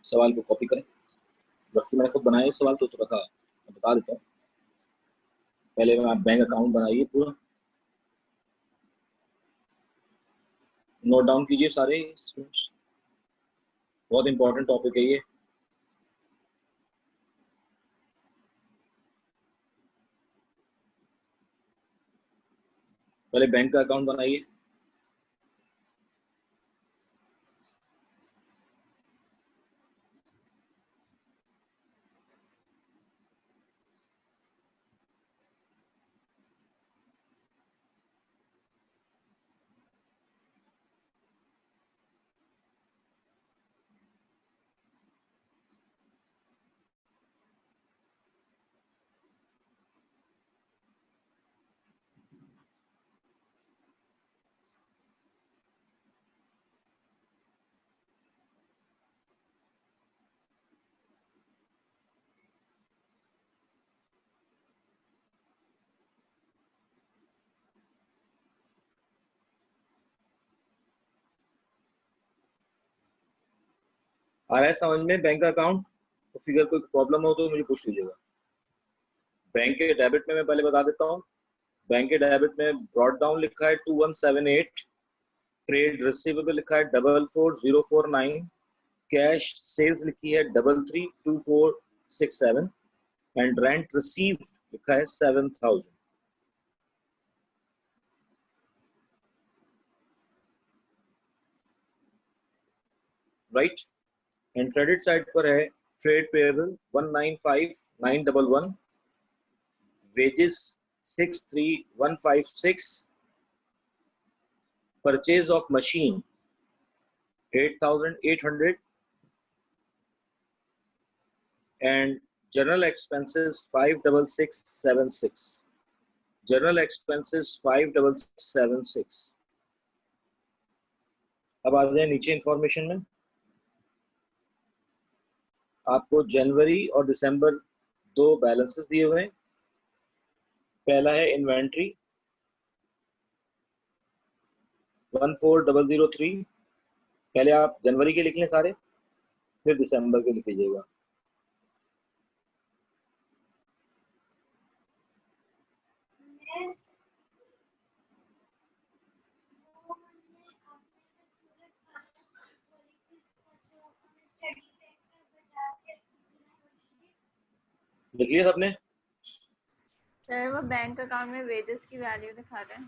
सवाल को कॉपी करें। रफली मैंने खुद बनाया इस सवाल तो थोड़ा सा मैं बता देता हूँ। पहले आप बैंक अकाउंट बनाइए, पूरा नोट डाउन कीजिए सारे स्टूडेंट्स, बहुत इंपॉर्टेंट टॉपिक है ये। पहले बैंक का अकाउंट बनाइए। आ रहा है समझ में बैंक का अकाउंट? तो फिगर कोई प्रॉब्लम हो तो मुझे पूछ लीजिएगा। बैंक के डेबिट में मैं पहले बता देता हूँ। बैंक के डेबिट में ब्रॉड डाउन लिखा है 2178, ट्रेड रिसीवेबल लिखा है 44049, कैश सेल्स लिखी है 332467 एंड रेंट रिसीव्ड लिखा है 7000। राइट। एंड क्रेडिट साइड पर है trade payable 195911, wages 63156, purchase of machine 8800 and general expenses 56676, general expenses 56676। अब आ जाए नीचे इंफॉर्मेशन में। आपको जनवरी और दिसंबर दो बैलेंसेस दिए हुए हैं। पहला है इन्वेंट्री 14003, पहले आप जनवरी के लिख लें सारे, फिर दिसंबर के लिख लीजिएगा। लिख लिया सबने? सर वो बैंक अकाउंट में वेजेस की वैल्यू दिखा दें।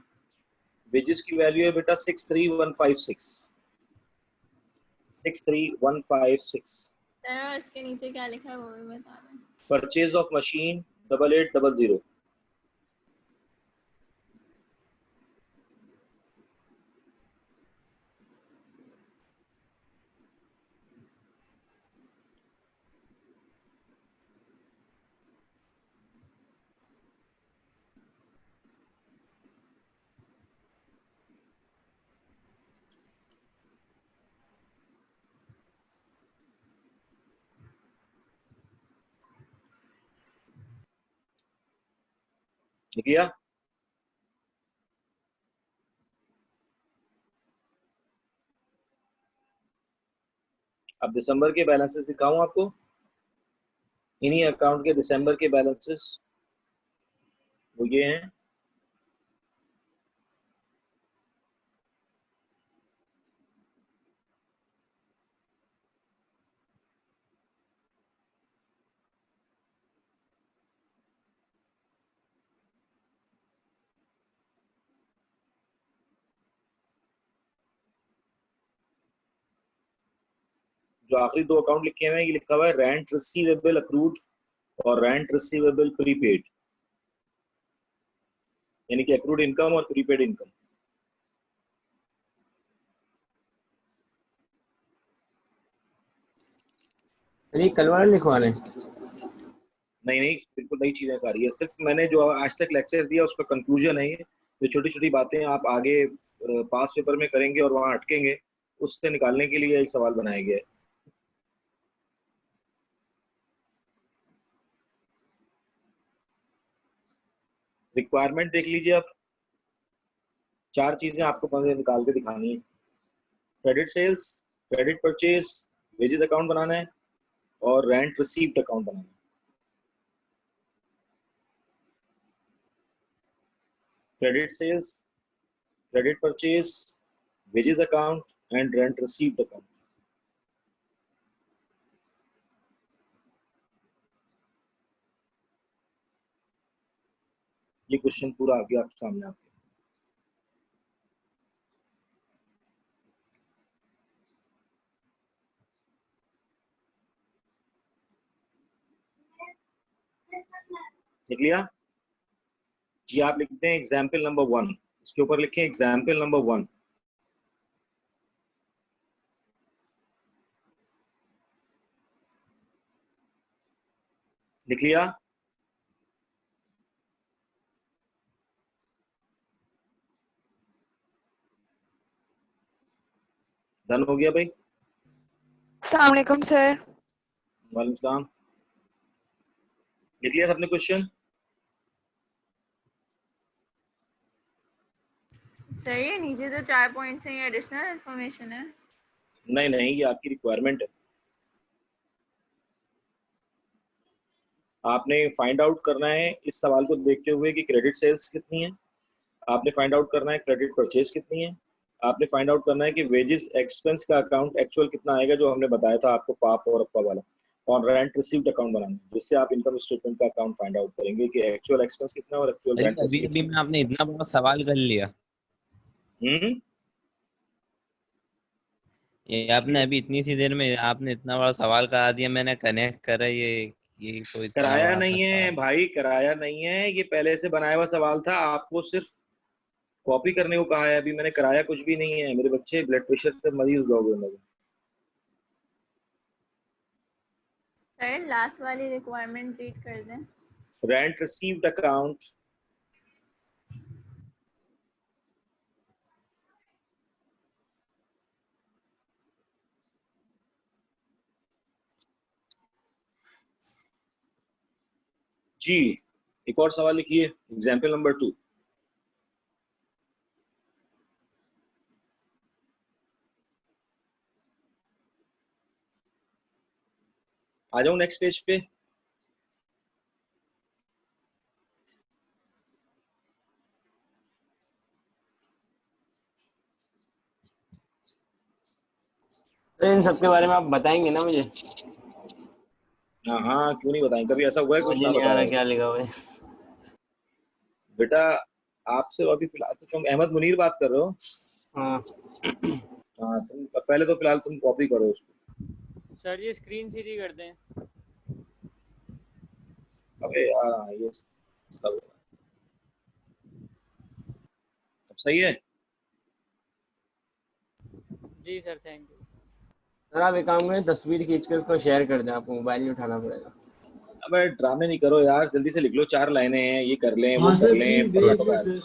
वेजेस की वैल्यू है बेटा 63156, 63156। सर इसके नीचे क्या लिखा है वो भी बता दें। परचेज ऑफ मशीन 8800, लिख लिया? अब दिसंबर के बैलेंसेस दिखाऊं आपको। इन्हीं अकाउंट के दिसंबर के बैलेंसेस वो ये हैं। जो आखिरी दो अकाउंट लिखे हुए हैं, ये लिखा हुआ है रेंट रिसीवेबल अक्रूड और रेंट रिसीवेबल प्रीपेड, यानी कि अक्रूड इनकम और प्रीपेड इनकम। अरे कल वाला लिखवा लें? नहीं नहीं, बिल्कुल नई चीजें सारी है। सिर्फ मैंने जो आज तक लेक्चर दिया उसका कंक्लूजन है ये। जो छोटी छोटी बातें आप आगे पास पेपर में करेंगे और वहां अटकेंगे, उससे निकालने के लिए एक सवाल बनाया गया है। रिक्वायरमेंट देख लीजिए आप। चार चीजें आपको पहले निकाल के दिखानी है। Credit sales, credit purchase, wages account बनाना है, और रेंट रिसीव्ड अकाउंट बनाना है। Credit sales, credit purchase, wages account and rent received account. ये क्वेश्चन पूरा आ गया आपके सामने आपके। लिख लिया जी? आप लिखते हैं एग्जाम्पल नंबर 1, इसके ऊपर लिखें एग्जाम्पल नंबर 1। लिख लिया? डन हो गया भाई? अस्सलाम वालेकुम सर। वालेकुम सलाम। लिख लिया सबने क्वेश्चन? सर ये नीचे तो 4 पॉइंट्स हैं, ये एडिशनल इंफॉर्मेशन है। नहीं नहीं, ये आपकी रिक्वायरमेंट है। आपने फाइंड आउट करना है इस सवाल को देखते हुए कि क्रेडिट सेल्स कितनी है, आपने फाइंड आउट करना है क्रेडिट परचेज कितनी है, आपने फाइंड आउट करना है कि वेजेस एक्सपेंस का अकाउंट एक्चुअल कितना आएगा जो हमने बताया था आपको पाप और अप्पा वाला, और रेंट रिसीव्ड अकाउंट बनाना है, जिससे आप इनकम स्टेटमेंट का अकाउंट फाइंड आउट करेंगे कि एक्चुअल एक्सपेंस कितना है और एक्चुअल अरे रेंट अभी रिसीव्ड। अभी में आपने इतना बड़ा सवाल कर लिया। ये आपने अभी इतनी सी देर में आपने इतना बड़ा सवाल करा दिया, मैंने कनेक्ट करा ये कोई इतना कराया बड़ा आपका नहीं है सवाल। भाई, कराया नहीं है, ये पहले से बनाया हुआ सवाल था, आपको सिर्फ कॉपी करने को कहा है। अभी मैंने कराया कुछ भी नहीं है, मेरे बच्चे ब्लड प्रेशर से मरीज हो गए। सर लास्ट वाली रिक्वायरमेंट रीड कर दें। रेंट रिसीव्ड अकाउंट, जी एक और सवाल लिखिए एग्जाम्पल नंबर 2। आ जाओ नेक्स्ट पेज पे। तो इन सबके बारे में आप बताएंगे ना मुझे? हाँ हाँ, क्यों नहीं बताएं, कभी ऐसा हुआ है कुछ मुझे ना नहीं आ बताया रहा हो? क्या लिखा हुआ है। बेटा आपसे अभी फिलहाल तो तुम अहमद मुनीर बात कर रहे हो। हाँ हाँ, तुम पहले तो फिलहाल तुम कॉपी करो उसको। सर ये स्क्रीन सीधी कर दें। अबे यार ये सब सब सही है। जी सर, थैंक यू। सर आप एक काम करें, तस्वीर खींच कर उसको शेयर कर दें, आपको मोबाइल नहीं उठाना पड़ेगा। अबे ड्रामे नहीं करो यार, जल्दी से लिख लो, 4 लाइनें हैं, ये कर लें वो हाँ कर सर लें, प्लीज भेज दें बस सर।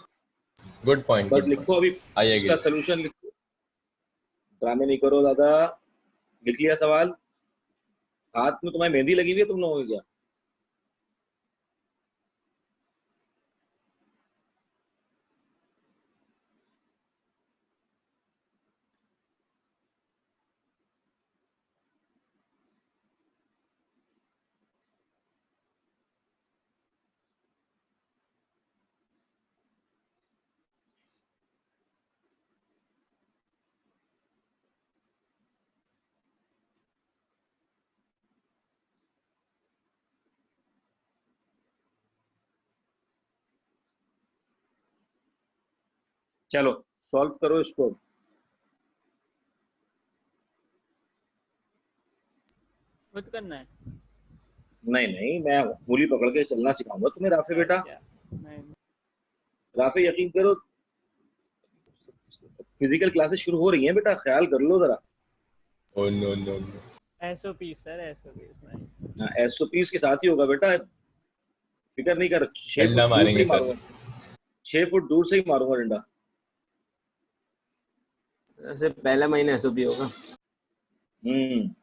गुड पॉइंट, गुड लिखो पॉइंट। अभी आई उसका एग्री। सोल्यूशन लिखो, ड्रामे नहीं करो दादा। लिख लिया सवाल? हाथ में तुम्हारी मेहंदी लगी हुई है तुम लोगों की क्या? चलो सॉल्व करो इसको। खुद करना है? नहीं नहीं, मैं उंगली पकड़ के चलना सिखाऊंगा तुम्हें राफे बेटा। क्या? नहीं। राफे यकीन करो, फिजिकल क्लासेस शुरू हो रही हैं बेटा, ख्याल कर लो जरा। Oh no no no. SOP sir, SOP नहीं। एसओपीज के साथ ही होगा बेटा, फिक्र नहीं कर, 6 डंडा फुट दूर से मारेंगे ही सर। मारूंगा, 6 फुट दूर से ही मारूंगा डंडा। वैसे पहला महीना एसओपी होगा। हम्म।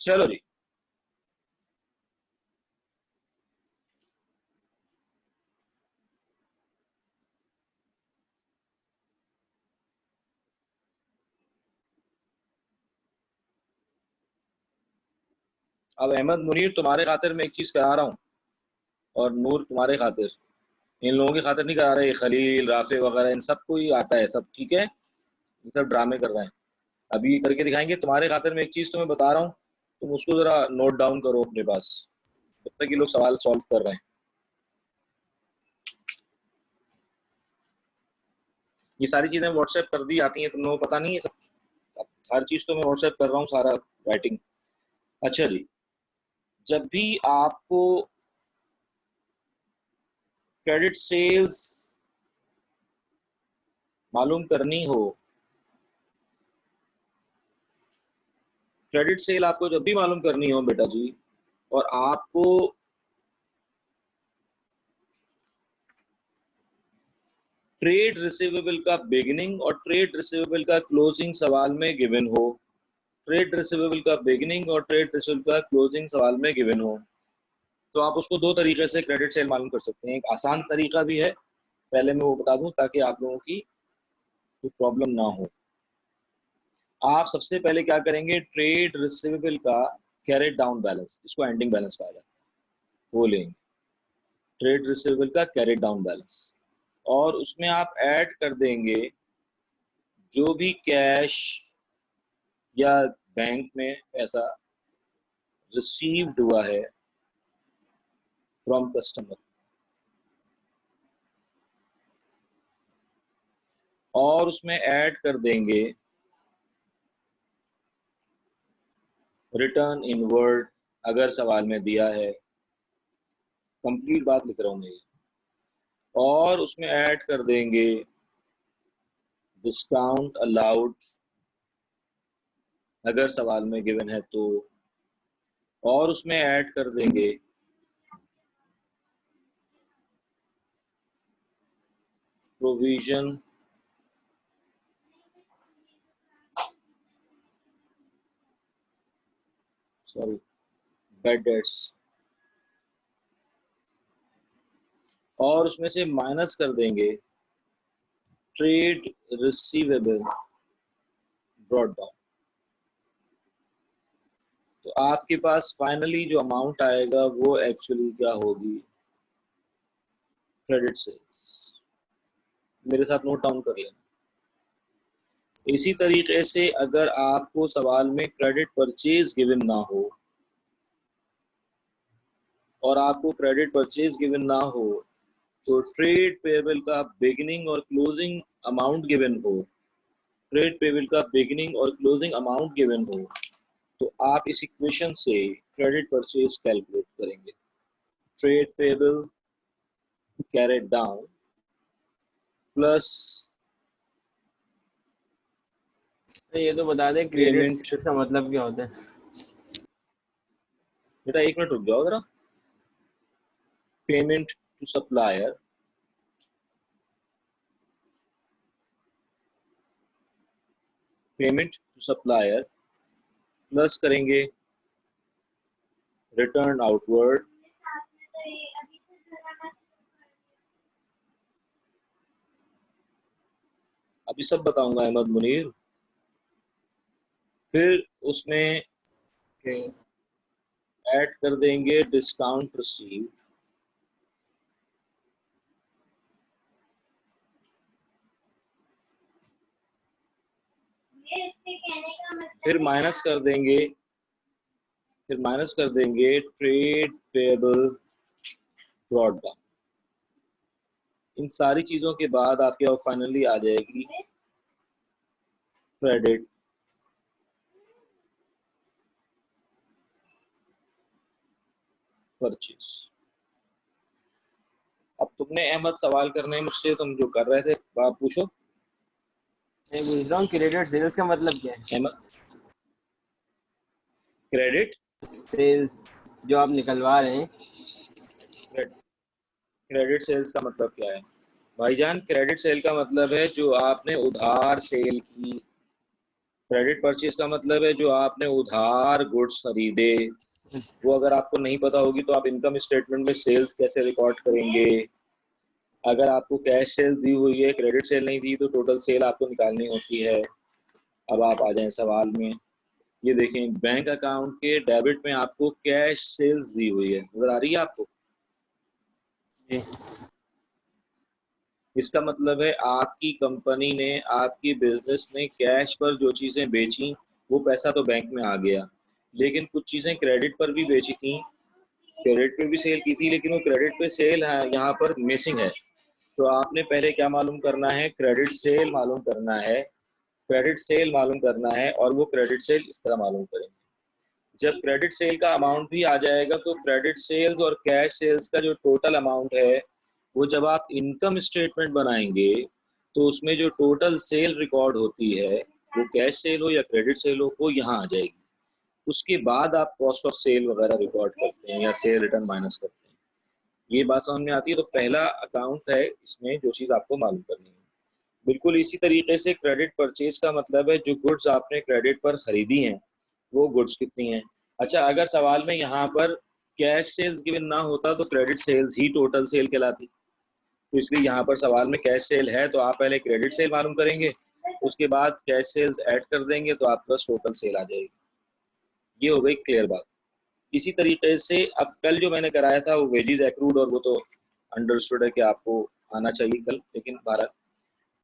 चलो जी, अब अहमद मुनीर तुम्हारे खातिर मैं एक चीज करा रहा हूँ, और नूर तुम्हारे खातिर, इन लोगों की खातिर नहीं करा रहे, खलील राफे वगैरह इन सबको ही आता है सब, ठीक है, ये सब ड्रामे कर रहे हैं, अभी करके दिखाएंगे। तुम्हारे खातिर मैं एक चीज तुम्हें बता रहा हूँ, तुम उसको जरा नोट डाउन करो अपने पास, जब तक ये लोग सवाल सॉल्व कर रहे हैं। ये सारी चीजें व्हाट्सएप कर दी जाती हैं, तुम लोगों को पता नहीं है सब, हर चीज तो मैं व्हाट्सएप कर रहा हूँ, सारा राइटिंग। अच्छा जी, जब भी आपको क्रेडिट सेल्स मालूम करनी हो, क्रेडिट सेल आपको जब भी मालूम करनी हो बेटा जी, और आपको ट्रेड रिसीवेबल का बिगिनिंग और ट्रेड रिसीवेबल का क्लोजिंग सवाल में गिवन हो, ट्रेड रिसीवेबल का बिगिनिंग और ट्रेड रिसीवेबल का क्लोजिंग सवाल में गिवन हो, तो आप उसको दो तरीके से क्रेडिट सेल मालूम कर सकते हैं। एक आसान तरीका भी है, पहले मैं वो बता दूं ताकि आप लोगों की कोई प्रॉब्लम ना हो। आप सबसे पहले क्या करेंगे, ट्रेड रिसीवेबल का कैरेट डाउन बैलेंस, जिसको एंडिंग बैलेंस कहा जाता है, वो लेंगे, ट्रेड रिसीवेबल का कैरेट डाउन बैलेंस, और उसमें आप ऐड कर देंगे जो भी कैश या बैंक में पैसा रिसीव्ड हुआ है फ्रॉम कस्टमर, और उसमें ऐड कर देंगे रिटर्न इनवर्ड, अगर सवाल में दिया है, कंप्लीट बात लिख रहा हूं मैं, और उसमें ऐड कर देंगे डिस्काउंट अलाउड, अगर सवाल में गिवन है तो, और उसमें ऐड कर देंगे प्रोविजन सॉरी बैड डेट्स, और उसमें से माइनस कर देंगे ट्रेड रिसीवेबल ब्रॉट डाउन। तो आपके पास फाइनली जो अमाउंट आएगा वो एक्चुअली क्या होगी, क्रेडिट सेल्स। मेरे साथ नोट डाउन कर लेना। इसी तरीके से अगर आपको सवाल में क्रेडिट परचेज गिवन ना हो, और आपको क्रेडिट परचेज गिवन ना हो तो ट्रेड पेबल का बिगिनिंग और क्लोजिंग अमाउंट गिवन हो, ट्रेड पेबल का बिगिनिंग और क्लोजिंग अमाउंट गिवन हो, तो आप इस इक्वेशन से क्रेडिट परचेज कैलकुलेट करेंगे, trade payable carried down plus, तो ये तो बता दें क्रेडिट पेमेंट, सेल्स का मतलब क्या होता है? बेटा एक मिनट रुक जाओ जरा, payment to supplier, payment to supplier plus करेंगे रिटर्न आउटवर्ड, अभी सब बताऊंगा अहमद मुनीर, फिर उसमें ऐड कर देंगे डिस्काउंट रिसीव, फिर माइनस कर देंगे ट्रेड पेएबल ब्रॉट डाउन। इन सारी चीजों के बाद आपके पास फाइनली आ जाएगी क्रेडिट परचेज। अब तुमने अहमद सवाल करने मुझसे, तुम जो कर रहे थे आप पूछो। मैं पूछ रहा हूँ क्रेडिट सेल्स का मतलब क्या है? अहमद, क्रेडिट सेल्स जो आप निकलवा रहे हैं, क्रेडिट सेल्स का मतलब क्या है भाईजान? क्रेडिट सेल का मतलब है जो आपने उधार सेल की, क्रेडिट परचेज का मतलब है जो आपने उधार गुड्स खरीदे, वो अगर आपको नहीं पता होगी तो आप इनकम स्टेटमेंट में सेल्स कैसे रिकॉर्ड करेंगे। अगर आपको कैश सेल दी हुई है, क्रेडिट सेल नहीं दी, तो टोटल सेल आपको निकालनी होती है। अब आप आ जाएं सवाल में, ये देखें बैंक अकाउंट के डेबिट में आपको कैश सेल्स दी हुई है, नजर आ रही है आपको। जी इसका मतलब है आपकी कंपनी ने, आपकी बिजनेस ने कैश पर जो चीजें बेची वो पैसा तो बैंक में आ गया, लेकिन कुछ चीजें क्रेडिट पर भी बेची थी, क्रेडिट पे भी सेल की थी, लेकिन वो क्रेडिट पे सेल है यहाँ पर मिसिंग है। तो आपने पहले क्या मालूम करना है, क्रेडिट सेल मालूम करना है, क्रेडिट सेल मालूम करना है, और वो क्रेडिट सेल इस तरह मालूम करेंगे। जब क्रेडिट सेल का अमाउंट भी आ जाएगा तो क्रेडिट सेल्स और कैश सेल्स का जो टोटल अमाउंट है वो जब आप इनकम स्टेटमेंट बनाएंगे तो उसमें जो टोटल सेल रिकॉर्ड होती है, वो कैश सेल हो या क्रेडिट सेल हो, वो यहाँ आ जाएगी। उसके बाद आप कॉस्ट ऑफ सेल वगैरह रिकॉर्ड करते हैं या सेल रिटर्न माइनस करते हैं। ये बात समझ में आती है। तो पहला अकाउंट है इसमें जो चीज़ आपको मालूम करनी है। बिल्कुल इसी तरीके से क्रेडिट परचेज का मतलब है जो गुड्स आपने क्रेडिट पर खरीदी हैं वो गुड्स कितनी हैं। अच्छा, अगर सवाल में यहाँ पर कैश सेल्स गिवन ना होता तो क्रेडिट सेल्स ही टोटल सेल कहलाती। तो इसलिए यहाँ पर सवाल में कैश सेल है तो आप पहले क्रेडिट सेल मालूम करेंगे, उसके बाद कैश सेल्स ऐड कर देंगे तो आपके पास टोटल सेल आ जाएगी। ये हो गई क्लियर बात। इसी तरीके से अब कल जो मैंने कराया था वो वेजेस एक्रूड, और वो तो अंडरस्टूड है कि आपको आना चाहिए कल, लेकिन 12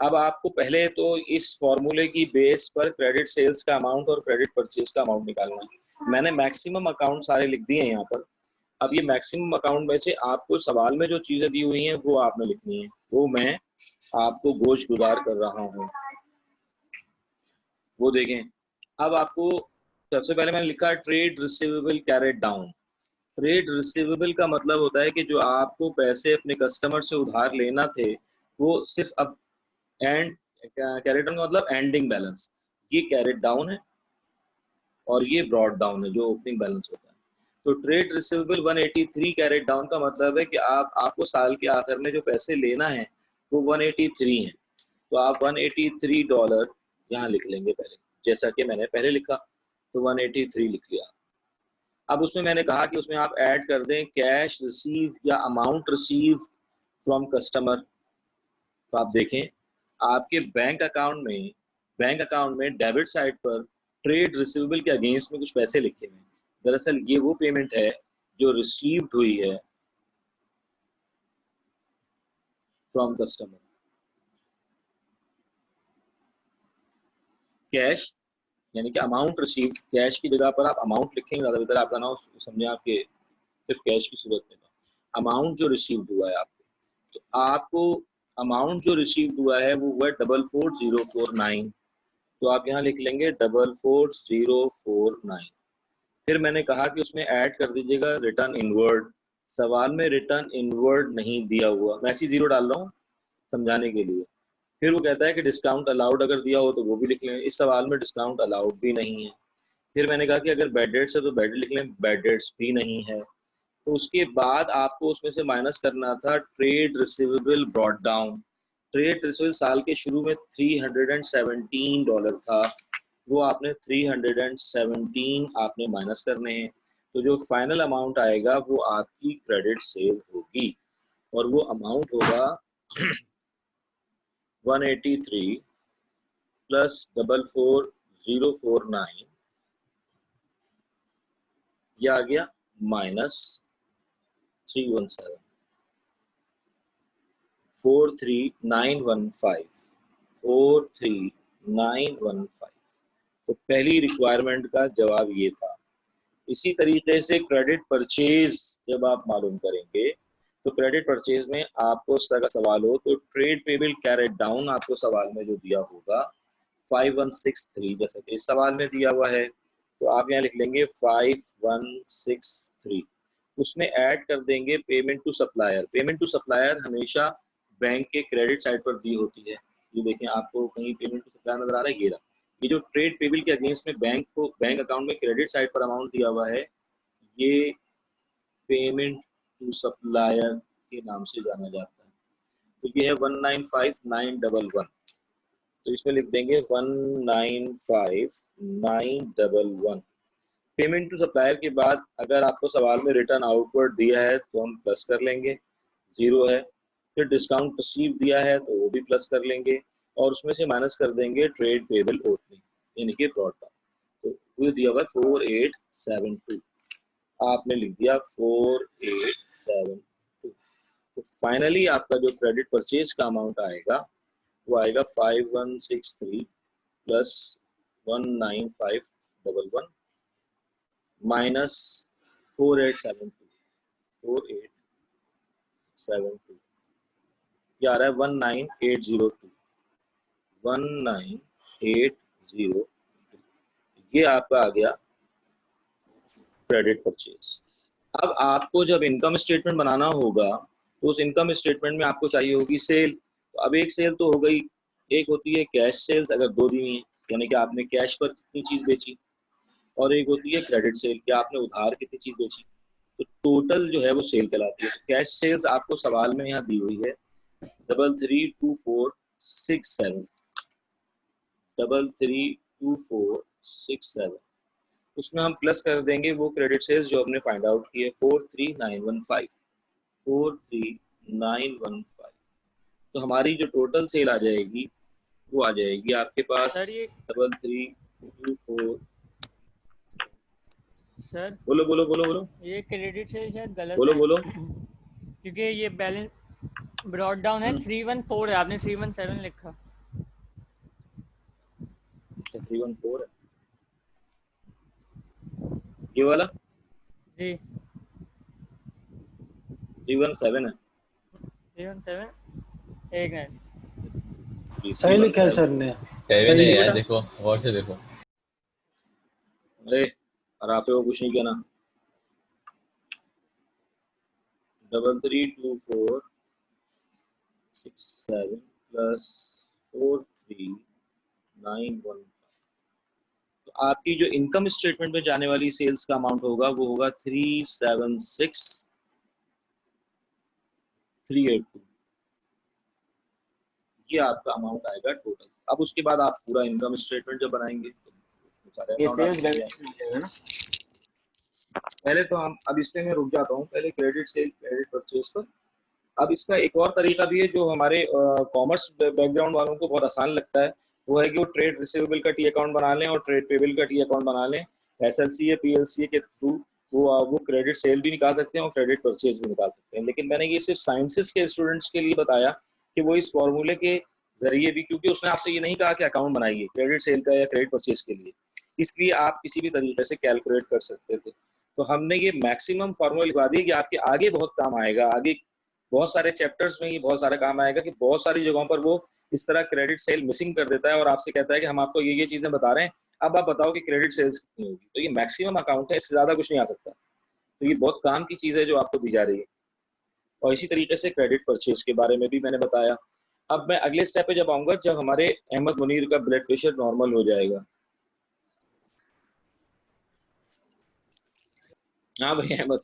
अब आपको पहले तो इस फॉर्मूले की बेस पर क्रेडिट सेल्स का अमाउंट और क्रेडिट परचेज का अमाउंट निकालना है। मैंने मैक्सिमम अकाउंट सारे लिख दिए हैं यहाँ पर। अब ये मैक्सिमम अकाउंट में से आपको सवाल में जो चीजें दी हुई हैं वो आपने लिखनी है, वो मैं आपको गोश गुजार कर रहा हूँ। वो देखें, अब आपको सबसे पहले मैंने लिखा trade receivable carried down. Trade receivable का मतलब होता है कि जो आपको पैसे अपने कस्टमर से उधार लेना थे वो सिर्फ अब एंड, कैरेट डाउन का मतलब एंडिंग बैलेंस, ये कैरेट डाउन है और ये ब्रॉड डाउन है जो ओपनिंग बैलेंस होता है। तो ट्रेड रिसीवेबल 183 कैरेट डाउन का मतलब है कि आपको साल के आखिर में जो पैसे लेना है वो 183 है। तो आप $183 यहाँ लिख लेंगे पहले, जैसा कि मैंने पहले लिखा, तो 183 लिख लिया। अब उसमें मैंने कहा कि उसमें आप ऐड कर दें कैश रिसीव या अमाउंट रिसीव फ्रॉम कस्टमर। तो आप देखें आपके बैंक अकाउंट में डेबिट साइड पर ट्रेड रिसीवेबल के अगेंस्ट में कुछ पैसे लिखे हुए हैं। दरअसल ये वो पेमेंट है जो रिसीव्ड हुई है फ्रॉम कस्टमर। कैश यानी कि अमाउंट रिसीव्ड, कैश की जगह पर आप अमाउंट लिखेंगे, ज्यादा बेहतर आपका नाम समझे, आपके सिर्फ कैश की सूरत में अमाउंट जो रिसीव्ड हुआ है आपको, तो आपको अमाउंट जो रिसीव्ड हुआ है वो हुआ 44049। तो आप यहाँ लिख लेंगे 44049। फिर मैंने कहा कि उसमें ऐड कर दीजिएगा रिटर्न इनवर्ड। सवाल में रिटर्न इनवर्ड नहीं दिया हुआ, मैं ऐसी जीरो डाल रहा हूँ समझाने के लिए। फिर वो कहता है कि डिस्काउंट अलाउड अगर दिया हो तो वो भी लिख लें, इस सवाल में डिस्काउंट अलाउड भी नहीं है। फिर मैंने कहा कि अगर बैड डेट्स है तो बैड लिख लें, बैड डेट्स भी नहीं है। तो उसके बाद आपको उसमें से माइनस करना था trade receivable brought down. Trade receivable साल के शुरू में $317 था, वो आपने 317 आपने माइनस करने हैं। तो जो फाइनल अमाउंट आएगा वो आपकी क्रेडिट सेल होगी, और वो अमाउंट होगा 183 प्लस 44049, यह आ गया माइनस 317 43915 43915। तो पहली रिक्वायरमेंट का जवाब ये था। इसी तरीके से क्रेडिट परचेज जब आप मालूम करेंगे तो क्रेडिट परचेज में आपको इस तरह का सवाल हो तो ट्रेड पेबल कैरेट डाउन आपको सवाल में जो दिया होगा 5163, जैसा कि इस सवाल में दिया हुआ है, तो आप यहाँ लिख लेंगे 5163। उसमें ऐड कर देंगे payment to supplier. Payment to supplier हमेशा बैंक के क्रेडिट साइड पर दी होती है। ये देखें आपको कहीं पेमेंट टू सप्लायर नजर आ रहा है, ये जो ट्रेड पेबल के अगेंस्ट में बैंक अकाउंट में क्रेडिट साइड पर अमाउंट दिया हुआ है, ये पेमेंट टू सप्लायर के नाम से जाना जाता है। तो ये है 195911। तो इसमें लिख देंगे 195911। पेमेंट टू सप्लायर के बाद अगर आपको सवाल में रिटर्न आउटवर्ड दिया है तो हम प्लस कर लेंगे, 0 है। फिर डिस्काउंट रिसीव दिया है तो वो भी प्लस कर लेंगे और उसमें से माइनस कर देंगे ट्रेड पेबल ओपनिंग यानी कि ब्रॉड डाउन। तो वो दिया हुआ 4872, आपने लिख दिया 4872। तो फाइनली आपका जो क्रेडिट परचेज का अमाउंट आएगा वो आएगा 5163 प्लस 19511 माइनस 4872 ये आ रहा है 19802। ये आपका आ गया क्रेडिट परचेज। अब आपको जब इनकम स्टेटमेंट बनाना होगा तो उस इनकम स्टेटमेंट में आपको चाहिए होगी सेल। तो अब एक सेल तो हो गई, एक होती है कैश सेल्स अगर 2 दी है यानी कि आपने कैश पर कितनी चीज बेची, और एक होती है क्रेडिट सेल कि आपने उधार कितनी चीज बेची। तो टोटल जो है वो सेल कहलाती है। तो कैश सेल्स आपको सवाल में यहाँ दी हुई है 332467 332467। उसमें हम प्लस कर देंगे वो क्रेडिट सेल्स जो हमने फाइंड आउट किए 43915। तो हमारी जो टोटल सेल आ जाएगी वो आ जाएगी आपके पास सर ये 3324। सर बोलो बोलो बोलो बोलो ये क्रेडिट से शायद गलत बोलो है बोलो। क्योंकि ये बैलेंस ब्रॉड डाउन है 314 है, आपने 317 लिखा। 314 है ये वाला, जी 317 है। 317 एक मिनट। सही लिखा है सर ने। सेवन है यार, देखो गौर से देखो। अरे और आप को कुछ नहीं कहना। 332467 प्लस 43915। तो आपकी जो इनकम स्टेटमेंट में जाने वाली सेल्स का अमाउंट होगा वो होगा 376382। ये आपका अमाउंट आएगा टोटल। अब उसके बाद आप पूरा इनकम स्टेटमेंट जब बनाएंगे तो सारे ये अकाउंट सेल्स रेवेन्यू है ना। पहले तो हम अब इसमें मैं रुक जाता हूँ, पहले क्रेडिट सेल क्रेडिट परचेज पर। अब इसका एक और तरीका भी है जो हमारे कॉमर्स बैकग्राउंड वालों को बहुत आसान लगता है, वो है कि वो ट्रेड रिसीवेबल का टी अकाउंट बना लें और ट्रेड पेबल का टी अकाउंट बना लें। एसएलसीए पीएलसीए के थ्रू वो क्रेडिट सेल भी निकाल सकते हैं और क्रेडिट परचेज भी निकाल सकते हैं। लेकिन मैंने ये सिर्फ साइंसेस के स्टूडेंट्स के लिए बताया कि वो इस फॉर्मूले के जरिए भी, क्योंकि उसने आपसे ये नहीं कहा कि अकाउंट बनाइए क्रेडिट सेल का या क्रेडिट परचेज के लिए, इसलिए आप किसी भी तरीके से कैलकुलेट कर सकते थे। तो हमने ये मैक्सिमम फार्मूला लिखवा दिया कि आपके आगे बहुत काम आएगा, आगे बहुत सारे चैप्टर्स में ये बहुत सारा काम आएगा कि बहुत सारी जगहों पर वो इस तरह क्रेडिट सेल मिसिंग कर देता है और आपसे कहता है कि हम आपको ये चीजें बता रहे हैं, अब आप बताओ कि क्रेडिट सेल्स कितनी होगी। तो ये मैक्सिमम अकाउंट है, इससे ज्यादा कुछ नहीं आ सकता। तो ये बहुत काम की चीज है जो आपको दी जा रही है। और इसी तरीके से क्रेडिट परचेज के बारे में भी मैंने बताया। अब मैं अगले स्टेप पे जब आऊंगा जब हमारे अहमद मुनीर का ब्लड प्रेशर नॉर्मल हो जाएगा। हाँ भाई अहमद,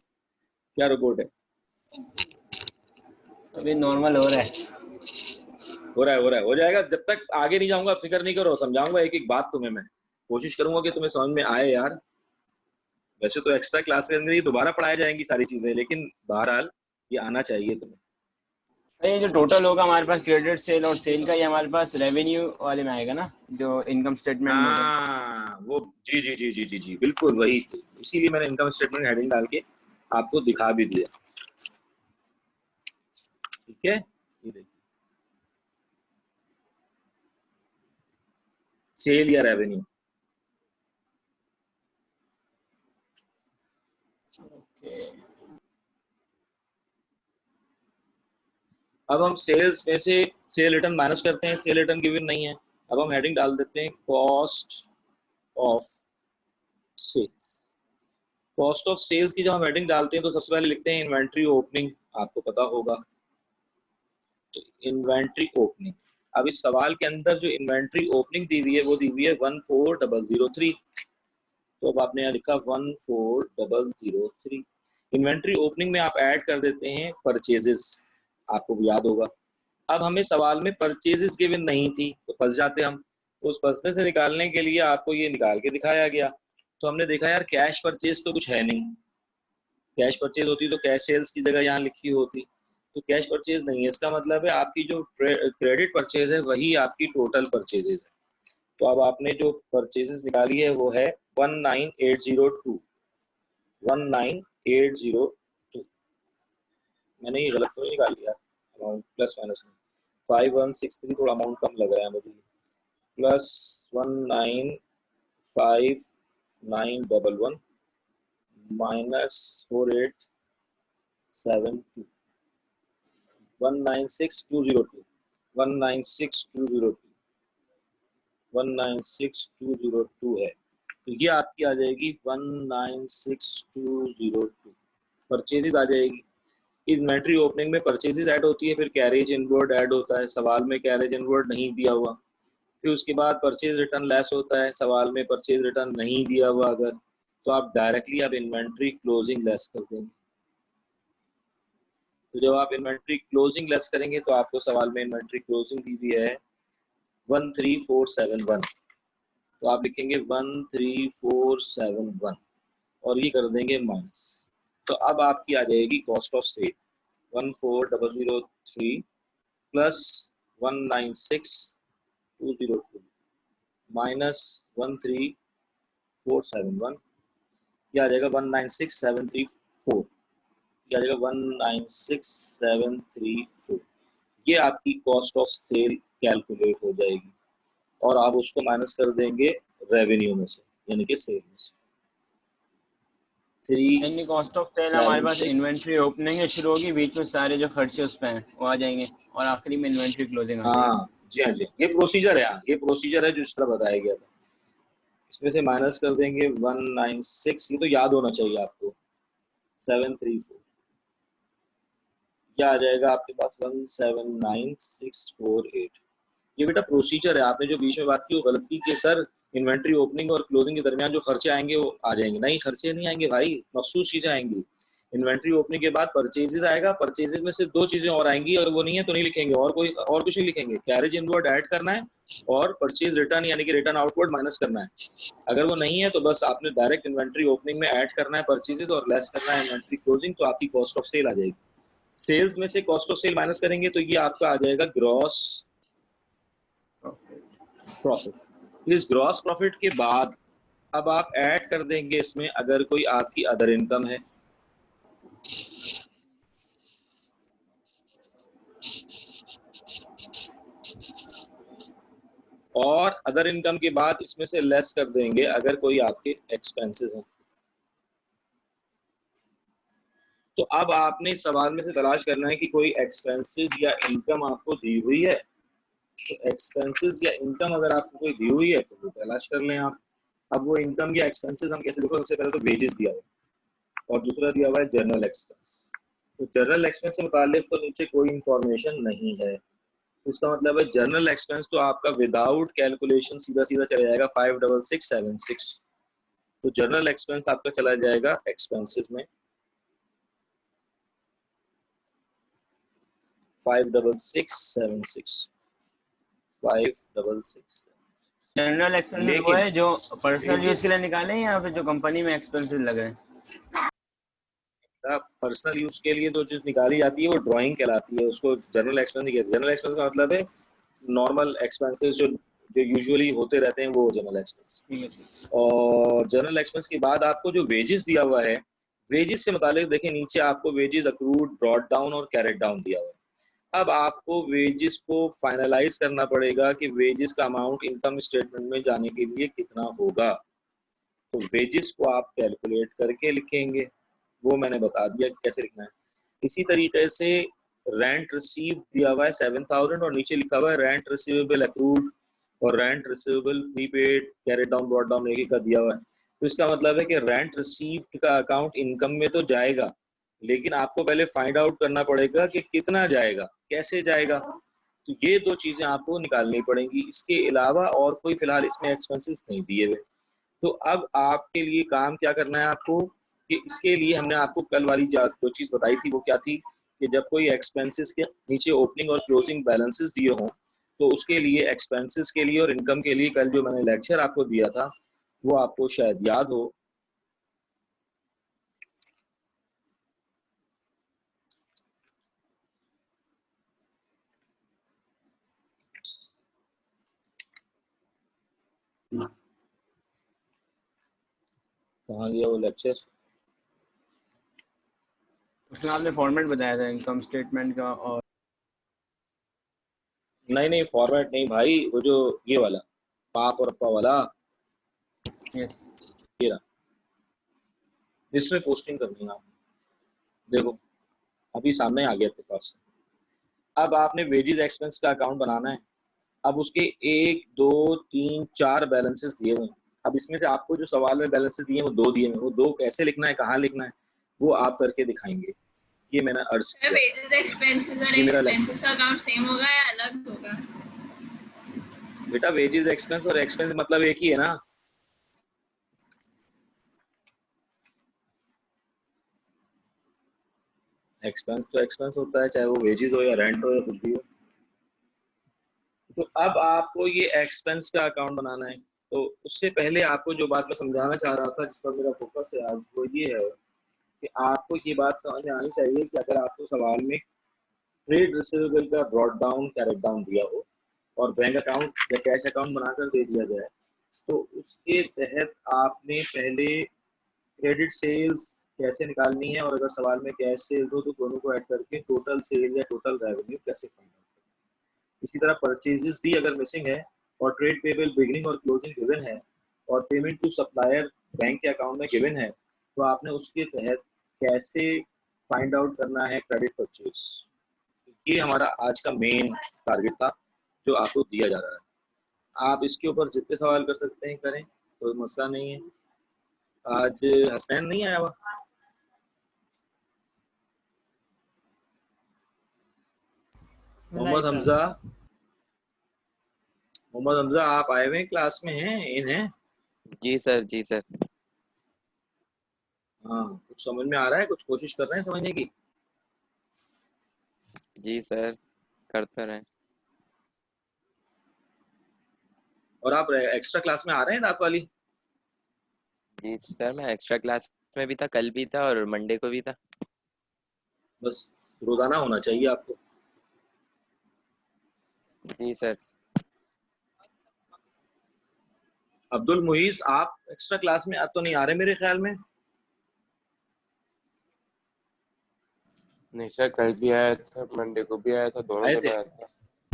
क्या रिपोर्ट है? अभी नॉर्मल हो रहा है। हो जाएगा। जब तक आगे नहीं जाऊंगा फिक्र नहीं करो, समझाऊंगा एक एक बात तुम्हें। मैं कोशिश करूंगा कि तुम्हें समझ में आए यार। वैसे तो एक्स्ट्रा क्लास के अंदर ही दोबारा पढ़ाई जाएंगी सारी चीजें, लेकिन बहरहाल ये आना चाहिए तुम्हें। ये जो टोटल होगा हमारे पास क्रेडिट सेल और सेल का, ये हमारे पास रेवेन्यू वाले में आएगा ना, जो इनकम स्टेटमेंट में। हाँ वो जी जी जी जी जी जी बिल्कुल वही। इसीलिए मैंने इनकम स्टेटमेंट हेडिंग डाल के आपको दिखा भी दिया। ठीक है, ये देखिए सेल या रेवेन्यू। अब हम सेल्स में से सेल रिटर्न माइनस करते हैं, सेल रिटर्न गिवन नहीं है। अब हम हेडिंग डाल देते हैं cost of sales. Cost of sales की जब हम हेडिंग डालते हैं तो सबसे पहले लिखते हैं इन्वेंट्री ओपनिंग, आपको पता होगा। तो इन्वेंट्री ओपनिंग, अब इस सवाल के अंदर जो इन्वेंट्री ओपनिंग दी हुई है वो दी हुई है 14003। तो अब आपने यहाँ लिखा 14003। इन्वेंट्री ओपनिंग में आप ऐड कर देते हैं परचेजेस, आपको याद होगा अब हमें सवाल में परचेजेस गिवन नहीं थी तो फंस जाते हम। उस फंसने से निकालने के लिए आपको ये निकाल के दिखाया गया। तो हमने देखा यार कैश परचेज तो कुछ है नहीं, कैश परचेज होती तो कैश सेल्स की जगह यहाँ लिखी होती, तो कैश परचेज नहीं है। इसका मतलब है आपकी जो क्रेडिट परचेज है वही आपकी टोटल परचेजेज है। तो अब आपने जो परचेजेस निकाली है वो है 19802। 19802 मैंने ये गलत तो नहीं निकाल लिया अमाउंट प्लस माइनस में। 5163 थोड़ा अमाउंट कम लग रहा है मुझे, प्लस 195,911 माइनस 4872 196,202 196,202 196,202 है। तो ये आपकी आ जाएगी 196,202 परचेजेज आ जाएगी। इन्वेंट्री ओपनिंग में परचेजेज ऐड होती है, फिर कैरेज इनवर्ड ऐड होता है। सवाल में कैरेज इनवर्ड नहीं दिया हुआ, फिर उसके बाद परचेज रिटर्न लेस होता है। सवाल में परचेज रिटर्न नहीं दिया हुआ अगर, तो आप डायरेक्टली आप इन्वेंट्री क्लोजिंग लेस कर देंगे। तो जब आप इन्वेंट्री क्लोजिंग लेस करेंगे तो आपको सवाल में इन्वेंट्री क्लोजिंग दी हुई है 13471, तो आप लिखेंगे 13471 और ये कर देंगे माइनस। तो अब आपकी आ जाएगी cost of sale 14003 plus 196,202 minus 13471, ये आ जाएगा 196,734, ये आ जाएगा 196,734। ये आपकी कॉस्ट ऑफ सेल कैलकुलेट हो जाएगी और आप उसको माइनस कर देंगे रेवेन्यू में से, यानी कि सेल में से। कॉस्ट ऑफ सेल हमारे पास इन्वेंट्री ओपनिंग शुरू होगी, बीच में सारे जो खर्चे उस पे हैं वो आ जाएंगे और आखिरी में इन्वेंट्री क्लोजिंग आ जाएगी। हाँ जी, हाँ जी, ये प्रोसीजर है, ये प्रोसीजर है जो इस तरह बताया गया था। इसमें से माइनस कर देंगे 196, ये तो याद होना चाहिए आपको, 734, ये आ जाएगा आपके पास 179,648। ये बेटा प्रोसीजर है, आपने जो बीच में बात की वो गलत की कि सर इन्वेंट्री ओपनिंग और क्लोजिंग के दरमियान जो खर्चे आएंगे वो आ जाएंगे। नहीं, खर्चे नहीं आएंगे भाई, मखसूस चीजें आएंगी। इन्वेंट्री ओपनिंग के बाद परचेजेज आएगा, परचेजेज में से दो चीजें और आएंगी, और वो नहीं है तो नहीं लिखेंगे, और कुछ नहीं लिखेंगे। कैरेज इनवर्ड ऐड करना है और परचेज रिटर्न यानी कि रिटर्न आउटवर्ड माइनस करना है। अगर वो नहीं है तो बस आपने डायरेक्ट इन्वेंट्री ओपनिंग में ऐड करना है परचेजेज और लेस करना है इन्वेंट्री क्लोजिंग, तो आपकी कॉस्ट ऑफ सेल आ जाएगी। सेल्स में से कॉस्ट ऑफ सेल माइनस करेंगे तो ये आपका आ जाएगा ग्रॉस प्रॉफिट। इस ग्रॉस प्रॉफिट के बाद अब आप ऐड कर देंगे इसमें अगर कोई आपकी अदर इनकम है, और अदर इनकम के बाद इसमें से लेस कर देंगे अगर कोई आपके एक्सपेंसेस हैं। तो अब आपने इस सवाल में से तलाश करना है कि कोई एक्सपेंसेस या इनकम आपको दी हुई है। तो एक्सपेंसेस या इनकम अगर आपको कोई दी हुई है तो वो तलाश कर लें आप। अब वो इनकम या एक्सपेंसेस हम कैसे देखो, सबसे पहले तो वेजेस दिया हुआ है और दूसरा दिया हुआ है जनरल एक्सपेंस। तो जनरल एक्सपेंस से मुतालिक तो नीचे कोई इंफॉर्मेशन नहीं है, उसका मतलब है जनरल एक्सपेंस तो आपका विदाउट कैलकुलेशन सीधा सीधा चला जाएगा 56676। तो जनरल एक्सपेंस आपका चला जाएगा एक्सपेंसेस में 56676 566। जनरल एक्सपेंसेस वो है जो पर्सनल यूज के लिए निकाले हैं या फिर जो कंपनी में एक्सपेंसेस लग रहे हैं? पर्सनल यूज के लिए तो चीज निकाली जाती है वो ड्राइंग कहलाती है, उसको जनरल एक्सपेंस नहीं कहते। जनरल एक्सपेंस का मतलब है नॉर्मल एक्सपेंसेस जो यूजुअली होते रहते हैं वो जनरल एक्सपेंस। और जनरल एक्सपेंस के बाद आपको जो वेजेस दिया हुआ है, वेजेस से मुतालिक देखें नीचे आपको वेजेस अक्रूड, ब्रॉट डाउन और कैरेट डाउन दिया हुआ है। अब आपको वेजेस को फाइनलाइज करना पड़ेगा कि वेजेस का अमाउंट इनकम स्टेटमेंट में जाने के लिए कितना होगा। तो वेजेस को आप कैलकुलेट करके लिखेंगे, वो मैंने बता दिया कि कैसे लिखना है। इसी तरीके से रेंट रिसीव दिया हुआ है 7000 और नीचे लिखा हुआ है रेंट रिसीवेबल अक्रूड और rent receivable prepaid carried down brought down एक का दिया हुआ है। तो इसका मतलब है कि रेंट रिसीव्ड का अकाउंट इनकम में तो जाएगा, लेकिन आपको पहले फाइंड आउट करना पड़ेगा कि कितना जाएगा, कैसे जाएगा। तो ये दो चीजें आपको निकालनी पड़ेंगी। इसके अलावा और कोई फिलहाल इसमें एक्सपेंसेस नहीं दिए हुए। तो अब आपके लिए काम क्या करना है आपको कि इसके लिए हमने आपको कल वाली जो चीज बताई थी वो क्या थी कि जब कोई एक्सपेंसेस के नीचे ओपनिंग और क्लोजिंग बैलेंसेस दिए हों तो उसके लिए एक्सपेंसेस के लिए और इनकम के लिए कल जो मैंने लेक्चर आपको दिया था वो आपको शायद याद हो। कहाँ गया वो लेक्चर? उसमें आपने फॉर्मेट बताया था इनकम स्टेटमेंट का, और नहीं फॉर्मेट नहीं भाई, वो जो ये वाला पाप और अप्पा वाला, यस ये रहा, जिसमें पोस्टिंग करनी है आपने। देखो अभी सामने आ गया तेरे पास। अब आपने वेजेस एक्सपेंस का अकाउंट बनाना है। अब उसके 1 2 3 4 बैलेंसेस दिए हुए हैं। अब इसमें से आपको जो सवाल में बैलेंसेस दिए हैं वो 2 दिए हैं, वो 2 कैसे लिखना है, कहाँ लिखना है, वो आप करके दिखाएंगे। ये मैंने अर्ज किया। वेजेस एक्सपेंसेस और ये मेरा एक्सपेंसेस का अकाउंट सेम होगा या अलग होगा? बेटा वेजेस एक्सपेंस और एक्सपेंस मतलब एक ही है ना। एक्सपेंस तो एक्सपेंस होता है, चाहे वो वेजेस हो या रेंट हो या कुछ भी हो। तो अब आपको ये एक्सपेंस का अकाउंट बनाना है। तो उससे पहले आपको जो बात मैं समझाना चाह रहा था, जिस पर मेरा फोकस है आज, वो ये है कि आपको ये बात समझ में आनी चाहिए कि अगर आपको सवाल में ट्रेड रिसीवेबल का ब्रॉड डाउन कैरेट डाउन दिया हो और बैंक अकाउंट या कैश अकाउंट बनाकर दे दिया जाए, तो उसके तहत आपने पहले क्रेडिट सेल्स कैसे निकालनी है, और अगर सवाल में कैश सेल्स हो तो दोनों को ऐड करके टोटल सेल या टोटल रेवेन्यू कैसे फाइंड आउट करना है। इसी तरह परचेजेस भी अगर मिसिंग है और ट्रेड पेबल बिगिनिंग और क्लोजिंग गिवन है और पेमेंट टू सप्लायर बैंक के अकाउंट में गिवन है, तो आपने उसके तहत कैसे फाइंड आउट करना है क्रेडिट परचेज। ये हमारा आज का मेन टारगेट था जो आपको दिया जा रहा है। आप इसके ऊपर जितने सवाल कर सकते हैं करें, कोई मसला नहीं है। आज हसनैन नहीं आया हुआ? मोहम्मद हमजा आप आए हुए क्लास में हैं? इन हैं? जी सर, जी सर। हाँ, कुछ समझ में आ रहा है? कुछ कोशिश कर रहे हैं समझने की? जी सर, करते रहे। और आप एक्स्ट्रा क्लास में आ रहे हैं रात वाली? जी सर, मैं एक्स्ट्रा क्लास में भी था, कल भी था और मंडे को भी था। बस रोजाना होना चाहिए आपको। जी सर। अब्दुल मुईज आप एक्स्ट्रा क्लास में अब तो नहीं आ रहे मेरे ख्याल में। नहीं सर, कल भी आया था, मंडे को भी आया था, दोनों दिन आया था।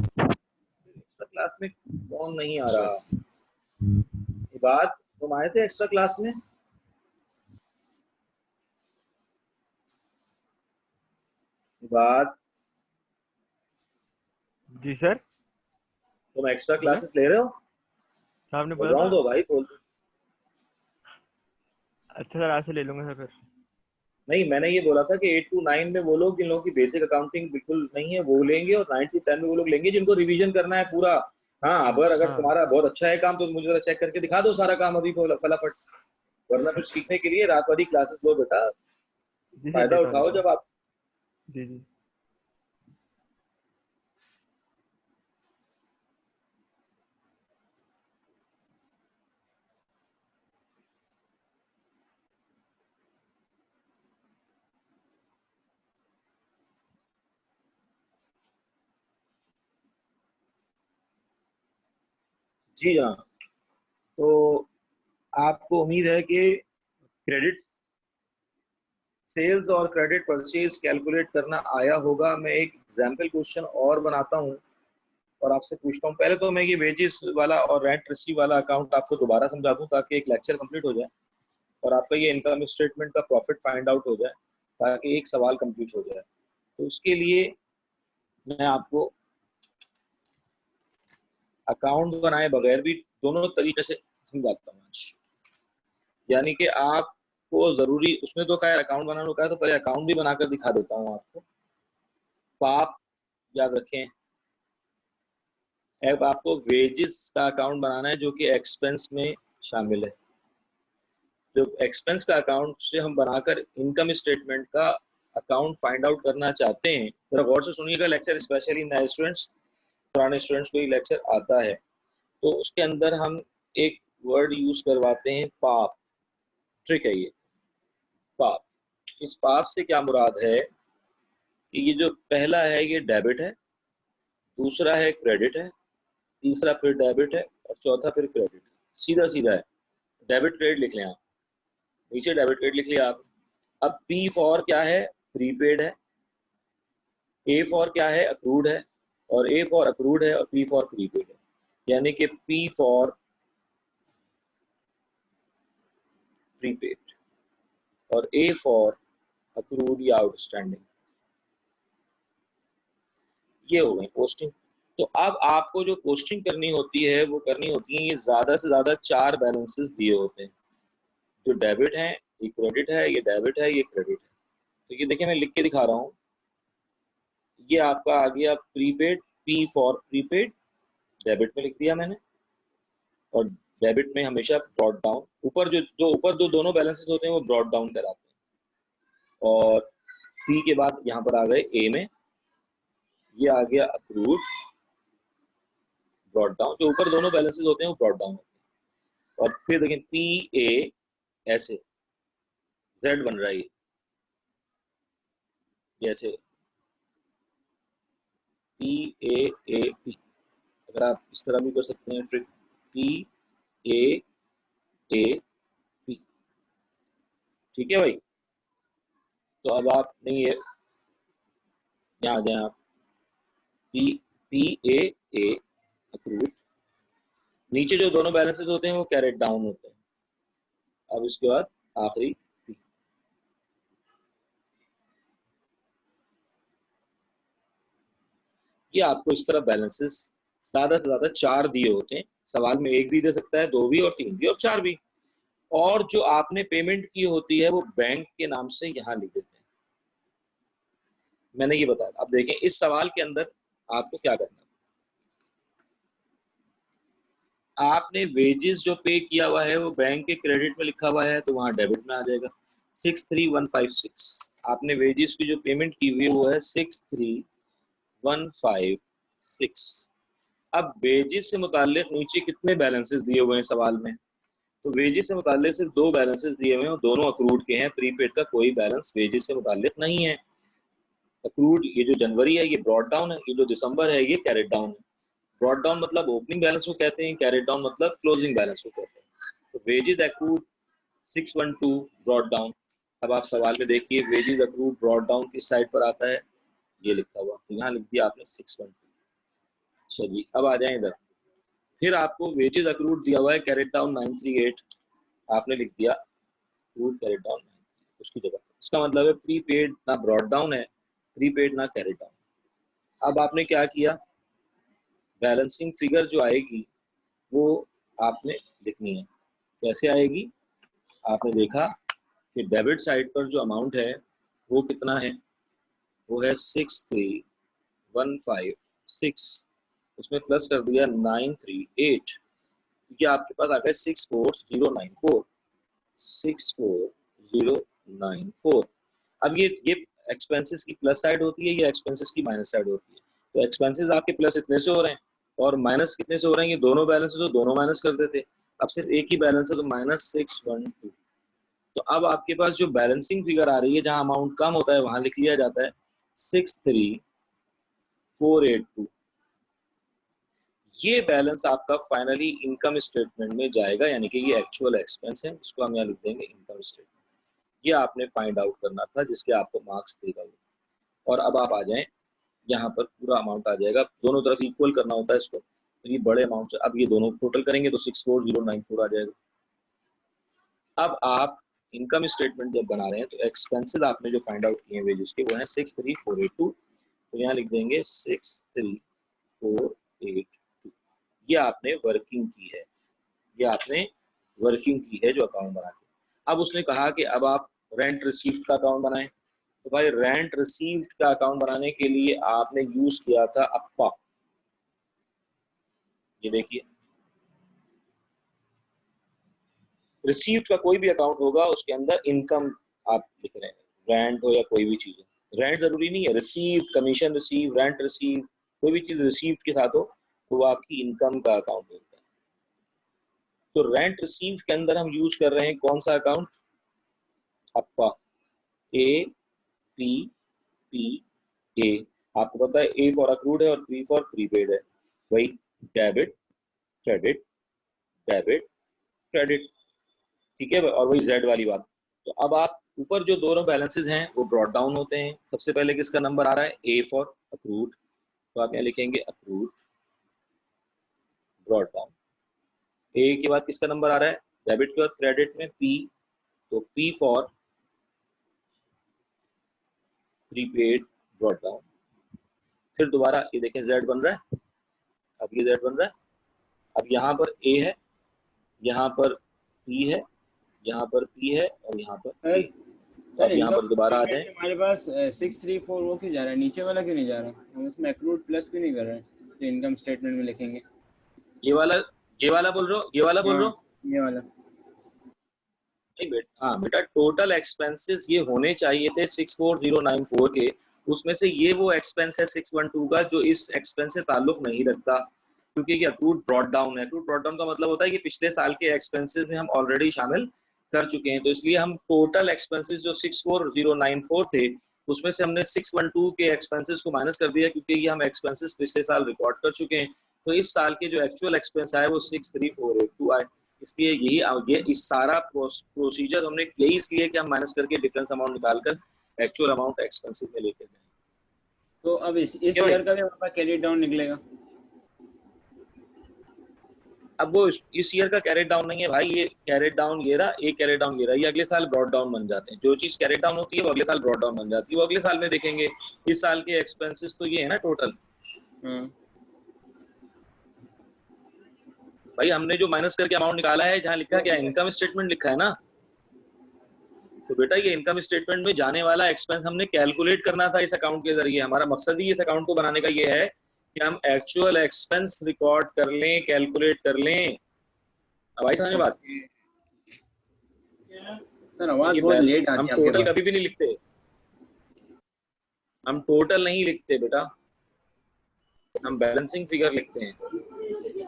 एक्स्ट्रा क्लास में कौन नहीं आ रहा? बात तुम आए थे एक्स्ट्रा क्लास में? बात जी सर। तुम एक्स्ट्रा क्लासेस ले रहे हो? आपने बोला दो भाई बोल। अच्छा सर, आज से ले लूंगा सर फिर। नहीं, मैंने ये बोला था कि 8 to 9 में वो लोग जिन लोगों की बेसिक अकाउंटिंग बिल्कुल नहीं है वो लेंगे, और 9 to 10 में वो लोग लेंगे जिनको रिवीजन करना है पूरा। हाँ, अगर तुम्हारा बहुत अच्छा है काम तो मुझे जरा चेक करके दिखा दो सारा काम अभी फटाफट, वरना फिर सीखने के लिए रात वाली क्लासेस लो बेटा, फायदा उठाओ जब आप। जी जी। जी हाँ, तो आपको उम्मीद है कि क्रेडिट सेल्स और क्रेडिट परचेज कैलकुलेट करना आया होगा। मैं एक एग्जाम्पल क्वेश्चन और बनाता हूँ और आपसे पूछता हूँ। पहले तो मैं ये वेजेस वाला और रेंट रिसीव वाला अकाउंट आपको दोबारा समझा दूँ ताकि एक लेक्चर कंप्लीट हो जाए और आपका ये इनकम स्टेटमेंट का प्रॉफिट फाइंड आउट हो जाए, ताकि एक सवाल कंप्लीट हो जाए। तो उसके लिए मैं आपको अकाउंट बनाए बगैर भी दोनों तरीके से समझाता हूँ। यानी कि आपको जरूरी उसमें तो क्या है, अकाउंट बनाना का है तो पहले अकाउंट भी बनाकर दिखा देता हूँ आपको। तो आप याद रखें, अब आपको वेजेस का अकाउंट बनाना है जो कि एक्सपेंस में शामिल है। जो एक्सपेंस का अकाउंट से हम बनाकर इनकम स्टेटमेंट का अकाउंट फाइंड आउट करना चाहते हैं, जरा गौर से सुनिएगा लेक्चर, स्पेशली नए स्टूडेंट्स, पुराने स्टूडेंट्स को ये लेक्चर आता है। तो उसके अंदर हम एक वर्ड यूज करवाते हैं पाप, ट्रिक है ये पाप। इस पाप से क्या मुराद है कि ये जो पहला है ये डेबिट है, दूसरा है क्रेडिट है, तीसरा फिर डेबिट है और चौथा फिर क्रेडिट है। सीधा सीधा है, डेबिट क्रेडिट लिख लें आप, नीचे डेबिट क्रेडिट लिख लिया आप। अब पी फॉर क्या है, प्रीपेड है, ए फॉर क्या है, अक्रूड है, और ए फॉर अक्रूड है और पी फॉर प्रीपेड है। यानी कि पी फॉर प्रीपेड और ए फॉर अक्रूड या आउटस्टैंडिंग, ये हो गई पोस्टिंग। तो अब आपको जो पोस्टिंग करनी होती है वो करनी होती है, ये ज्यादा से ज्यादा 4 बैलेंसेस दिए होते हैं, जो डेबिट है, ये क्रेडिट है, ये डेबिट है, ये क्रेडिट है। तो ये देखिए मैं लिख के दिखा रहा हूँ, ये आपका आ गया prepaid, P for prepaid, debit में लिख दिया मैंने, और डेबिट में हमेशा ब्रॉड डाउन, ऊपर जो ऊपर दोनों बैलेंसेस होते हैं वो ब्रॉड डाउन कराते हैं। और पी के बाद यहाँ पर आ गए ए में, ये आ गया अक्रूड, ब्रॉड डाउन, जो ऊपर दोनों बैलेंसेस होते हैं वो ब्रॉड डाउन होते हैं। और फिर देखें पी ए, ऐसे जेड बन रहा है, जैसे पी ए पी, अगर आप इस तरह भी कर सकते हैं ट्रिक, पी ए पी, ठीक है भाई। तो अब आप नहीं है, यहाँ आ जाए आप, पी ए अक्रूड, नीचे जो दोनों बैलेंसेस होते हैं वो कैरेट डाउन होते हैं। अब इसके बाद आखिरी पी। ये आपको इस तरह बैलेंसेस ज्यादा से ज्यादा 4 दिए होते हैं, सवाल में 1 भी दे सकता है, 2 भी और 3 भी और 4 भी। और जो आपने पेमेंट की होती है वो बैंक के नाम से यहाँ लिख देते हैं, मैंने ये बताया। अब देखें इस सवाल के अंदर आपको क्या करना है, आपने वेजेस जो पे किया हुआ है वो बैंक के क्रेडिट में लिखा हुआ है तो वहां डेबिट में आ जाएगा 63156। आपने वेजेस की जो पेमेंट की हुई है वो है 63156। अब वेजेस से मुताल्लिक नीचे कितने बैलेंसेस दिए हुए हैं सवाल में, तो वेजेस से मुताल्लिक सिर्फ 2 बैलेंसेस दिए हुए हैं, दोनों अक्रूड के हैं, प्रीपेड का कोई बैलेंस वेजेस से मुताल्लिक नहीं है। अक्रूड ये जो जनवरी है ये ब्रॉड डाउन है, ये जो दिसंबर है ये कैरेट डाउन है। ब्रॉड डाउन मतलब ओपनिंग बैलेंस को कहते हैं, कैरेट डाउन मतलब क्लोजिंग बैलेंस को कहते हैं। तो वेजेस अक्रूड 612 ब्रॉड डाउन। अब आप सवाल में देखिए वेजेस अक्रूड ब्रॉड डाउन किस साइड पर आता है, ये लिखा हुआ, तो यहाँ लिख दिया आपने 612। चलिए अब आ जाए इधर, फिर आपको वेजेस अक्रूड दिया हुआ है कैरेट डाउन 938, आपने लिख दिया अक्रूड कैरेट डाउन 938 उसकी जगह। इसका मतलब है प्रीपेड ना ब्रॉड डाउन है, प्रीपेड ना कैरेट डाउन। अब आपने क्या किया, बैलेंसिंग फिगर जो आएगी वो आपने लिखनी है। कैसे आएगी, आपने देखा कि डेबिट साइड पर जो अमाउंट है वो कितना है, वो है 63156, उसमें प्लस कर दिया 938, क्योंकि आपके पास आ गया 64094, 64094। अब ये एक्सपेंसेस की प्लस साइड होती है, ये एक्सपेंसेस की माइनस साइड होती है। तो एक्सपेंसेस आपके प्लस इतने से हो रहे हैं और माइनस कितने से हो रहे हैं, ये दोनों बैलेंस तो दोनों माइनस कर देते, अब सिर्फ एक ही बैलेंस है तो -612। तो अब आपके पास जो बैलेंसिंग फिगर आ रही है, जहां अमाउंट कम होता है वहां लिख लिया जाता है 63482। ये बैलेंस आपका फाइनली इनकम स्टेटमेंट में जाएगा, यानी कि ये एक्चुअल एक्सपेंस है, इसको हम यहाँ लिख देंगे इनकम स्टेटमेंट। ये आपने फाइंड आउट करना था जिसके आपको मार्क्स देगा वो। और अब आप आ जाएं, यहाँ पर पूरा अमाउंट आ जाएगा, दोनों तरफ इक्वल करना होता है इसको, तो ये बड़े अमाउंट से अब ये दोनों टोटल करेंगे तो 64094 आ जाएगा। अब आप इनकम स्टेटमेंट जब बना रहे हैं तो एक्सपेंसेस आपने जो फाइंड आउट किए हैं वेजेस के वो हैं 63482, तो यहाँ लिख देंगे 63482। ये आपने वर्किंग की है, ये आपने वर्किंग की है जो अकाउंट बना के। अब उसने कहा कि अब आप रेंट रिसीव्ड का अकाउंट बनाएं, तो भाई रेंट रिसीव्ड का अकाउंट बनाने के लिए आपने यूज किया था अप्पा। ये देखिए रिसीव्ड का कोई भी अकाउंट होगा उसके अंदर इनकम आप लिख रहे हैं, रेंट हो या कोई भी चीज हो। रेंट जरूरी नहीं है, receive, commission receive, rent receive, कोई भी चीज रिसीव के साथ हो तो वो आपकी इनकम का अकाउंट होता है। तो रेंट रिसीव के अंदर हम यूज कर रहे हैं कौन सा अकाउंट? आपका APPA। आपको पता है A फॉर अक्रूड है और P फॉर प्रीपेड है। वही डेबिट क्रेडिट डेबिट क्रेडिट, ठीक है। और वही Z वाली बात। तो अब आप ऊपर जो दोनों बैलेंसेस हैं वो ब्रॉट डाउन होते हैं। सबसे पहले किसका नंबर आ रहा है? A फॉर अक्रूड, तो आप यहाँ लिखेंगे अक्रूड ब्रॉट डाउन। A के बाद किसका नंबर आ रहा है? डेबिट के बाद क्रेडिट में P, तो P for prepaid brought down. फिर दोबारा ये देखें Z बन रहा है, अब ये Z बन रहा है। अब यहाँ पर A है, यहाँ पर P है, यहाँ पर P है और यहाँ पर P। अब यहाँ पर दोबारा आ जाए। हमारे पास 634 वो क्यों जा रहा है, नीचे वाला क्यों नहीं जा रहा? हम उसमें अक्रूड प्लस क्यों नहीं कर रहे हैं जो इनकम स्टेटमेंट में लिखेंगे? ये वाला बोल रहे हो? ये वाला बोल रहे हो? ये वाला नहीं बेटा, हाँ बेटा, टोटल एक्सपेंसेस ये होने चाहिए थे 64094 के। उसमें से ये वो एक्सपेंस है 612 का जो इस एक्सपेंस से ताल्लुक नहीं रखता, क्योंकि ये अक्रूड ब्रॉट डाउन है। अक्रूड ब्रॉट डाउन का मतलब होता है कि पिछले साल के एक्सपेंसेस में हम ऑलरेडी शामिल कर चुके हैं। तो इसलिए हम टोटल एक्सपेंसेस जो 64094 थे उसमें से हमने 612 के एक्सपेंसेस को माइनस कर दिया, क्योंकि ये हम एक्सपेंसेस पिछले साल रिकॉर्ड कर चुके हैं। तो इस साल के जो एक्चुअल एक्सपेंस आए वो 63482 आए। इसलिए यही इस सारा प्रोसीजर हमने यही इसलिए कि हम माइनस करके डिफरेंस अमाउंट निकालकर एक्चुअल अमाउंट एक्सपेंसेस में लेके जाएं। तो अब इस ईयर का भी हमारा कैरी डाउन निकलेगा। अब वो इस ईयर का कैरेट डाउन नहीं है भाई, ये कैरेट डाउन ये रहा, एक कैरेट डाउन ये रहा, ये अगले साल ब्रॉड डाउन बन जाते हैं। जो चीज कैरेट डाउन होती है वो अगले साल ब्रॉड डाउन बन जाती है, वो अगले साल में देखेंगे। इस साल के एक्सपेंसेस तो ये है ना टोटल। भाई हमने जो माइनस करके अमाउंट निकाला है, जहाँ लिखा क्या, इनकम स्टेटमेंट लिखा है ना, तो बेटा ये इनकम स्टेटमेंट में जाने वाला एक्सपेंस हमने कैलकुलेट करना था इस अकाउंट के जरिए। हमारा मकसद ही इस अकाउंट को बनाने का ये है कि हम एक्चुअल एक्सपेंस रिकॉर्ड कर लें, कैलकुलेट कर लें। अब आई समझ बात? सर आवाज बहुत लेट आती है। हम टोटल कभी भी नहीं लिखते, हम टोटल नहीं लिखते बेटा, हम बैलेंसिंग फिगर लिखते हैं।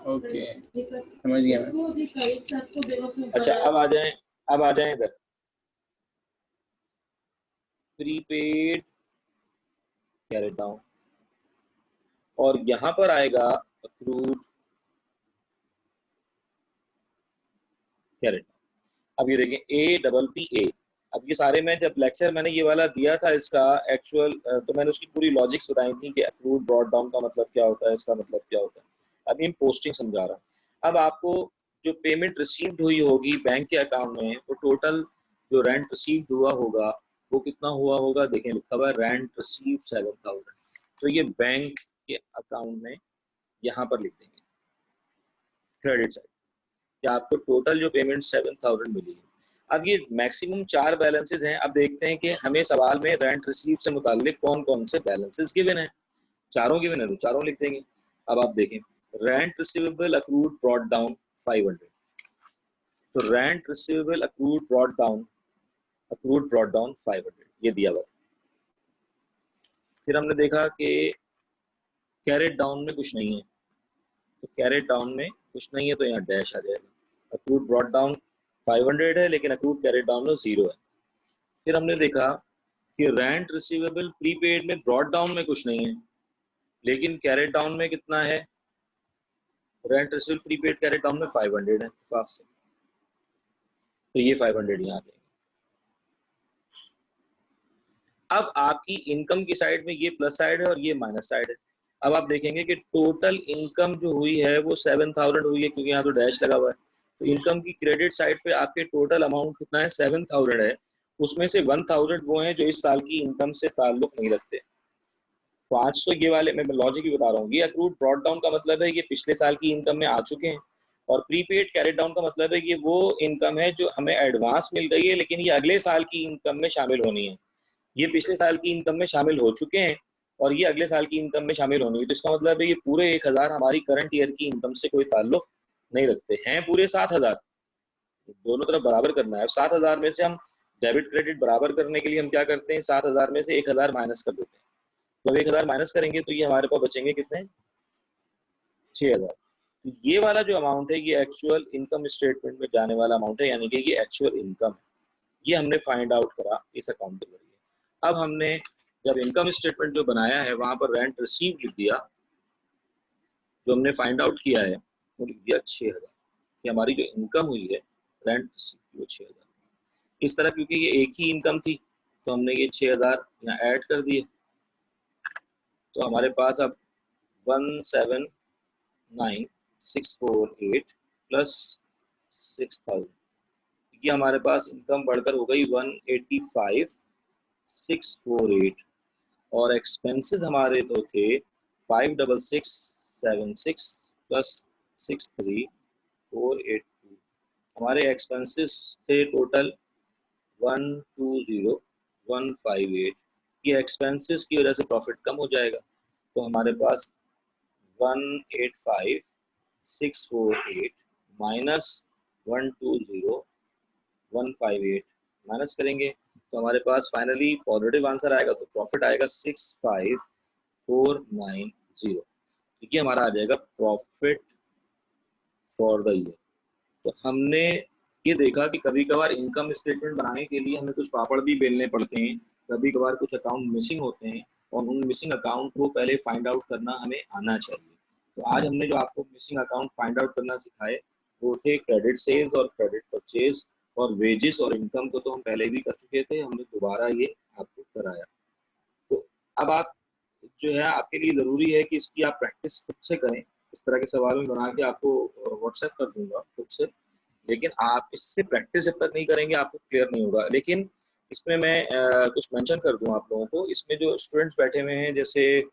ओके समझ गया मैं। अच्छा अब आ जाए इधर प्रीपेड कैरेट डाउन, और यहां पर आएगा अक्रूड कैरेट। अब ये देखें APPA। अब ये सारे में जब लेक्चर मैंने ये वाला दिया था इसका एक्चुअल, तो मैंने उसकी पूरी लॉजिक्स बताई थी कि अक्रूड ब्रॉट डाउन का मतलब क्या होता है, इसका मतलब क्या होता है। अभी हम पोस्टिंग समझा रहा हूँ। अब आपको जो पेमेंट रिसीव्ड हुई होगी बैंक के अकाउंट में, वो टोटल जो रेंट रिसीव्ड हुआ होगा वो कितना हुआ होगा? देखें लिखा हुआ है रेंट रिसीव्ड 7000। तो ये बैंक के अकाउंट में यहाँ पर लिख देंगे क्रेडिट साइड कि आपको टोटल जो पेमेंट 7000 मिली है। अब ये मैक्सिमम 4 बैलेंसेस हैं। अब देखते हैं कि हमें सवाल में रेंट रिसीव से मुताल्लिक कौन कौन से बैलेंसेस गिवन है। चारों गिवन है तो चारों लिख देंगे। अब आप देखें rent receivable accrued brought down 500। तो rent receivable accrued brought down 500 ये दिया हुआ। फिर हमने देखा कि कैरेट डाउन में कुछ नहीं है, तो कैरेट डाउन में कुछ नहीं है तो यहाँ डैश आ जाएगा। अक्रूड ब्रॉट डाउन 500 है लेकिन अक्रूड कैरेट डाउन में 0 है। फिर हमने देखा कि रेंट रिसीवेबल प्रीपेड में ब्रॉट डाउन में कुछ नहीं है, लेकिन कैरेट डाउन में कितना है? Rent receivable prepaid carried down में 500 है पास से, तो ये 500 यहाँ देंगे। अब आपकी इनकम की साइड में ये प्लस साइड है और ये माइनस साइड है। अब आप देखेंगे कि टोटल इनकम जो हुई है वो 7000 हुई है, क्योंकि यहाँ तो डैश लगा हुआ है। तो इनकम की क्रेडिट साइड पे आपके टोटल अमाउंट कितना है? 7000 है। उसमें से 1000 वो हैं जो इस साल की इनकम से ताल्लुक नहीं रखते। 500 ये वाले, मैं लॉजिक भी बता रहा हूँ, ये अक्रूड ब्रॉट डाउन का मतलब है ये पिछले साल की इनकम में आ चुके हैं, और प्रीपेड कैरेट डाउन का मतलब है कि वो इनकम है जो हमें एडवांस मिल गई है लेकिन ये अगले साल की इनकम में शामिल होनी है। ये पिछले साल की इनकम में शामिल हो चुके हैं और ये अगले साल की इनकम में शामिल होनी है। तो इसका मतलब है ये पूरे 1000 हमारी करंट ईयर की इनकम से कोई ताल्लुक नहीं रखते हैं। पूरे 7000 दोनों तरफ बराबर करना है। 7000 में से हम डेबिट क्रेडिट बराबर करने के लिए हम क्या करते हैं, 7,000 में से 1,000 माइनस कर देते हैं। जब 1,000 माइनस करेंगे तो ये हमारे पास बचेंगे कितने, 6,000। तो ये वाला जो अमाउंट है ये एक्चुअल इनकम स्टेटमेंट में जाने वाला अमाउंट है, यानी कि ये एक्चुअल इनकम है। ये हमने फाइंड आउट करा इस अकाउंट के जरिए। अब हमने जब इनकम स्टेटमेंट जो बनाया है वहां पर रेंट रिसीव लिख दिया, जो हमने फाइंड आउट किया है वो लिख दिया 6,000। ये हमारी जो इनकम हुई है रेंट रिसीव की वो 6,000। इस तरह क्योंकि ये एक ही इनकम थी तो हमने ये 6,000 यहाँ ऐड कर दिए, तो हमारे पास अब 179,648 प्लस 6,000, ये हमारे पास इनकम बढ़कर हो गई 185,648 और एक्सपेंसेस हमारे तो थे 56676 प्लस 63,482। हमारे एक्सपेंसेस थे टोटल 120,158। ये एक्सपेंसेस की वजह से प्रॉफिट कम हो जाएगा, तो हमारे पास 185,648 माइनस 120,158 माइनस करेंगे तो हमारे पास फाइनली पॉजिटिव आंसर आएगा, तो प्रॉफिट आएगा 65,490। ठीक है, हमारा आ जाएगा प्रॉफिट फॉर द ईयर। तो हमने ये देखा कि कभी कभार इनकम स्टेटमेंट बनाने के लिए हमें कुछ पापड़ भी बेलने पड़ते हैं, कभी कभार कुछ अकाउंट मिसिंग होते हैं और उन मिसिंग अकाउंट को पहले फाइंड आउट करना हमें आना चाहिए। तो आज हमने जो आपको मिसिंग अकाउंट फाइंड आउट करना सिखाए वो थे क्रेडिट सेल्स और क्रेडिट परचेज, और वेजेस और इनकम को तो हम पहले भी कर चुके थे, हमने दोबारा ये आपको कराया। तो अब आप जो है आपके लिए ज़रूरी है कि इसकी आप प्रैक्टिस खुद से करें। इस तरह के सवाल में बना के आपको व्हाट्सएप कर दूंगा खुद से, लेकिन आप इससे प्रैक्टिस जब तक नहीं करेंगे आपको क्लियर नहीं होगा। लेकिन इसमें मैं कुछ मेंशन कर दूं आप लोगों को, इसमें जो स्टूडेंट्स बैठे हुए हैं, जैसे एक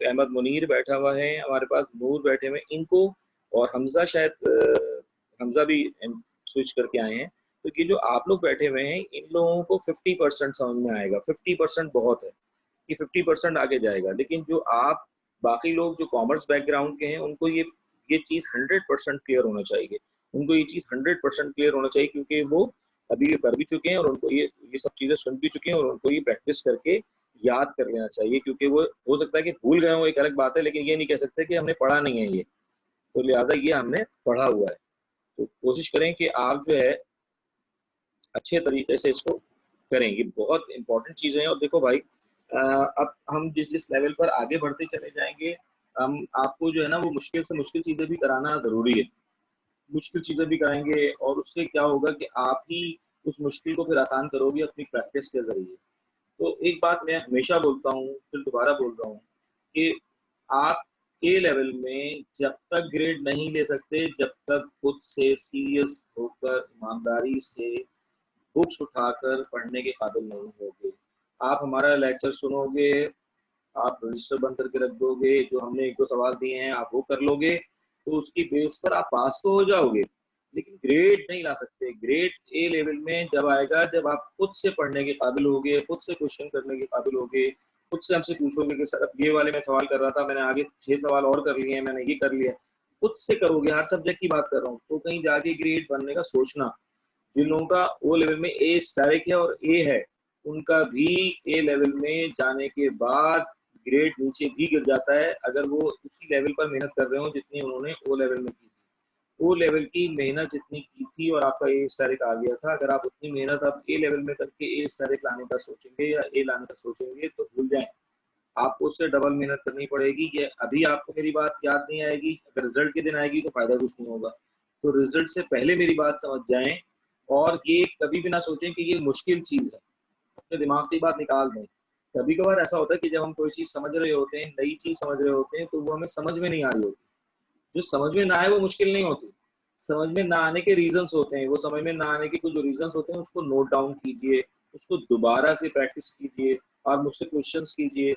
अहमद मुनीर बैठा हुआ है हमारे पास, नूर बैठे हुए, इनको और हमजा, शायद हमजा भी स्विच करके आए हैं, तो ये जो आप लोग बैठे हुए हैं इन लोगों को 50% समझ में आएगा। 50% बहुत है कि 50% आगे जाएगा, लेकिन जो आप बाकी लोग जो कॉमर्स बैकग्राउंड के हैं उनको ये चीज़ 100% क्लियर होना चाहिए, उनको ये चीज़ 100% क्लियर होना चाहिए, क्योंकि वो अभी ये कर भी चुके हैं और उनको ये सब चीज़ें सुन भी चुके हैं और उनको ये प्रैक्टिस करके याद कर लेना चाहिए। क्योंकि वो हो सकता है कि भूल गए हो, एक अलग बात है, लेकिन ये नहीं कह सकते कि हमने पढ़ा नहीं है ये, तो लिहाजा ये हमने पढ़ा हुआ है। तो कोशिश करें कि आप जो है अच्छे तरीके से इसको करें, ये बहुत इंपॉर्टेंट चीज़ें हैं। और देखो भाई, अब हम जिस लेवल पर आगे बढ़ते चले जाएंगे, हम आपको जो है ना वो मुश्किल से मुश्किल चीज़ें भी कराना ज़रूरी है, मुश्किल चीज़ें भी कराएंगे, और उससे क्या होगा कि आप ही उस मुश्किल को फिर आसान करोगे अपनी प्रैक्टिस के जरिए। तो एक बात मैं हमेशा बोलता हूँ, फिर दोबारा बोल रहा हूँ कि आप ए लेवल में जब तक ग्रेड नहीं ले सकते जब तक खुद से सीरियस होकर ईमानदारी से बुक्स उठाकर पढ़ने के काबिल नहीं होगे। आप हमारा लेक्चर सुनोगे, आप रजिस्टर बंद करके रख दोगे, जो हमने 1-2 सवाल दिए हैं आप वो कर लोगे, तो उसकी बेस पर आप पास तो हो जाओगे, लेकिन ग्रेड नहीं ला सकते। ग्रेड ए लेवल में जब आएगा जब आप खुद से पढ़ने के काबिल होगे, खुद से क्वेश्चन करने के काबिल होगे, खुद से हमसे पूछोगे कि सर अब ये वाले मैं सवाल कर रहा था, मैंने आगे 6 सवाल और कर लिए हैं, मैंने ये कर लिया, खुद से करोगे, हर सब्जेक्ट की बात कर रहा हूँ, तो कहीं जाके ग्रेड बनने का सोचना। जिन लोगों का ओ लेवल में ए स्टाइक है और ए है, उनका भी ए लेवल में जाने के बाद ग्रेड नीचे भी गिर जाता है, अगर वो उसी लेवल पर मेहनत कर रहे हो जितनी उन्होंने ओ लेवल में की थी। ओ लेवल की मेहनत जितनी की थी और आपका ए स्टाइक आ गया था, अगर आप उतनी मेहनत आप ए लेवल में करके ए स्टाइक लाने का सोचेंगे या ए लाने का सोचेंगे तो भूल जाएं, आपको उससे डबल मेहनत करनी पड़ेगी। ये अभी आपको मेरी बात याद नहीं आएगी, अगर रिजल्ट के दिन आएगी तो फायदा कुछ नहीं होगा। तो रिजल्ट से पहले मेरी बात समझ जाएं, और ये कभी भी ना सोचें कि ये मुश्किल चीज़ है, अपने दिमाग से बात निकाल दें। कभी कभार ऐसा होता है कि जब हम कोई चीज़ समझ रहे होते हैं, नई चीज़ समझ रहे होते हैं, तो वो हमें समझ में नहीं आ रही होती। जो समझ में ना आए वो मुश्किल नहीं होती, समझ में ना आने के रीजंस होते हैं। वो समझ में ना आने के कुछ जो रीजंस होते हैं उसको नोट डाउन कीजिए, उसको दोबारा से प्रैक्टिस कीजिए और मुझसे क्वेश्चंस कीजिए,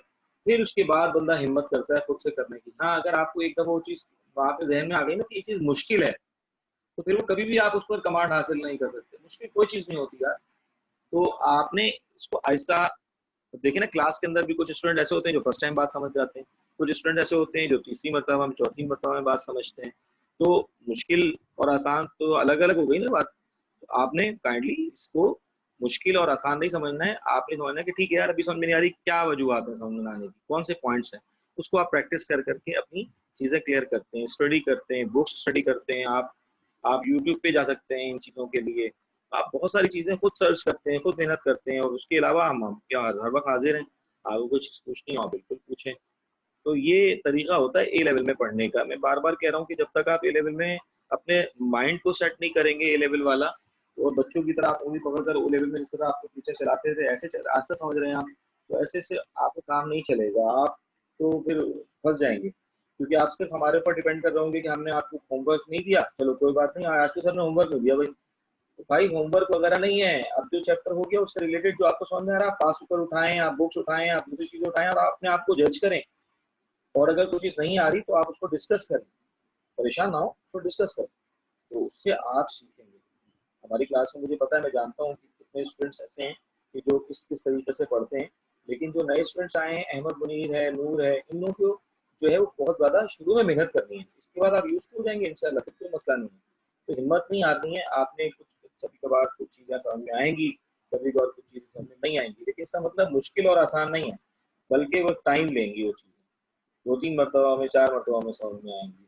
फिर उसके बाद बंदा हिम्मत करता है खुद से करने की। हाँ, अगर आपको एकदम वो चीज़ आपके जहन में आ गई ना कि ये चीज़ मुश्किल है, तो फिर वो कभी भी आप उस पर कमांड हासिल नहीं कर सकते। मुश्किल कोई चीज़ नहीं होती यार। तो आपने इसको आहिस्ता देखिए ना, क्लास के अंदर भी कुछ स्टूडेंट ऐसे होते हैं जो फर्स्ट टाइम बात समझ जाते हैं, कुछ स्टूडेंट ऐसे होते हैं जो तीसरी मरतबा में, चौथी मरतबा में बात समझते हैं। तो मुश्किल और आसान तो अलग अलग हो गई ना बात। तो आपने काइंडली इसको मुश्किल और आसान नहीं समझना है, आपने समझना है कि ठीक है यार अभी समझ में नहीं आ रही, क्या वजूहत है समझ में आने की, कौन से पॉइंट्स हैं, उसको आप प्रैक्टिस कर करके अपनी चीज़ें क्लियर करते हैं, स्टडी करते हैं, बुक्स स्टडी करते हैं, आप यूट्यूब पे जा सकते हैं इन चीज़ों के लिए, आप बहुत सारी चीज़ें खुद सर्च करते हैं, खुद मेहनत करते हैं, और उसके अलावा हम क्या हर वक्त हाजिर हैं, आपको कुछ पूछनी हो बिल्कुल पूछें। तो ये तरीका होता है ए लेवल में पढ़ने का। मैं बार बार कह रहा हूँ कि जब तक आप ए लेवल में अपने माइंड को सेट नहीं करेंगे ए लेवल वाला, तो और बच्चों की तरह आप उंगली पकड़कर ओ लेवल में जिस तरह आपको टीचर चलाते थे ऐसे ऐसा समझ रहे हैं आप, तो ऐसे से आपको काम नहीं चलेगा, आप तो फिर फंस जाएंगे, क्योंकि आप सिर्फ हमारे ऊपर डिपेंड कर रहे होंगे कि हमने आपको होमवर्क नहीं दिया, चलो कोई बात नहीं, आज तो सर ने होमवर्क नहीं दिया भाई, तो भाई होमवर्क वगैरह नहीं है, अब जो चैप्टर हो गया उससे रिलेटेड जो आपको समझ में आ रहा है, आप पास पेपर उठाएं, आप बुक्स उठाएं, आप दूसरी चीजें उठाएं और अपने आप को जज करें, और अगर कोई चीज़ नहीं आ रही तो आप उसको डिस्कस करें, परेशान ना हो तो डिस्कस करें, तो उससे आप सीखेंगे। हमारी क्लास में मुझे पता है, मैं जानता हूँ कि कितने स्टूडेंट्स ऐसे हैं कि जो किस तरीके से पढ़ते हैं, लेकिन जो नए स्टूडेंट्स आए हैं, अहमद मुनीर है, नूर है, इन लोगों को जो है वो बहुत ज़्यादा शुरू में मेहनत करनी है, इसके बाद आप यूज हो जाएंगे इंशाल्लाह, फिर कोई मसला नहीं है, तो हिम्मत नहीं हारनी है आपने, कुछ कभी कभार कुछ चीज़ें समझ में आएंगी, कभी कभार कुछ चीज़ें समझ में नहीं आएंगी, लेकिन इसका मतलब मुश्किल और आसान नहीं है, बल्कि वो टाइम लेंगी, वो चीज़ें 2-3 मरतबा में 4 मरतबा में समझ में आएंगी,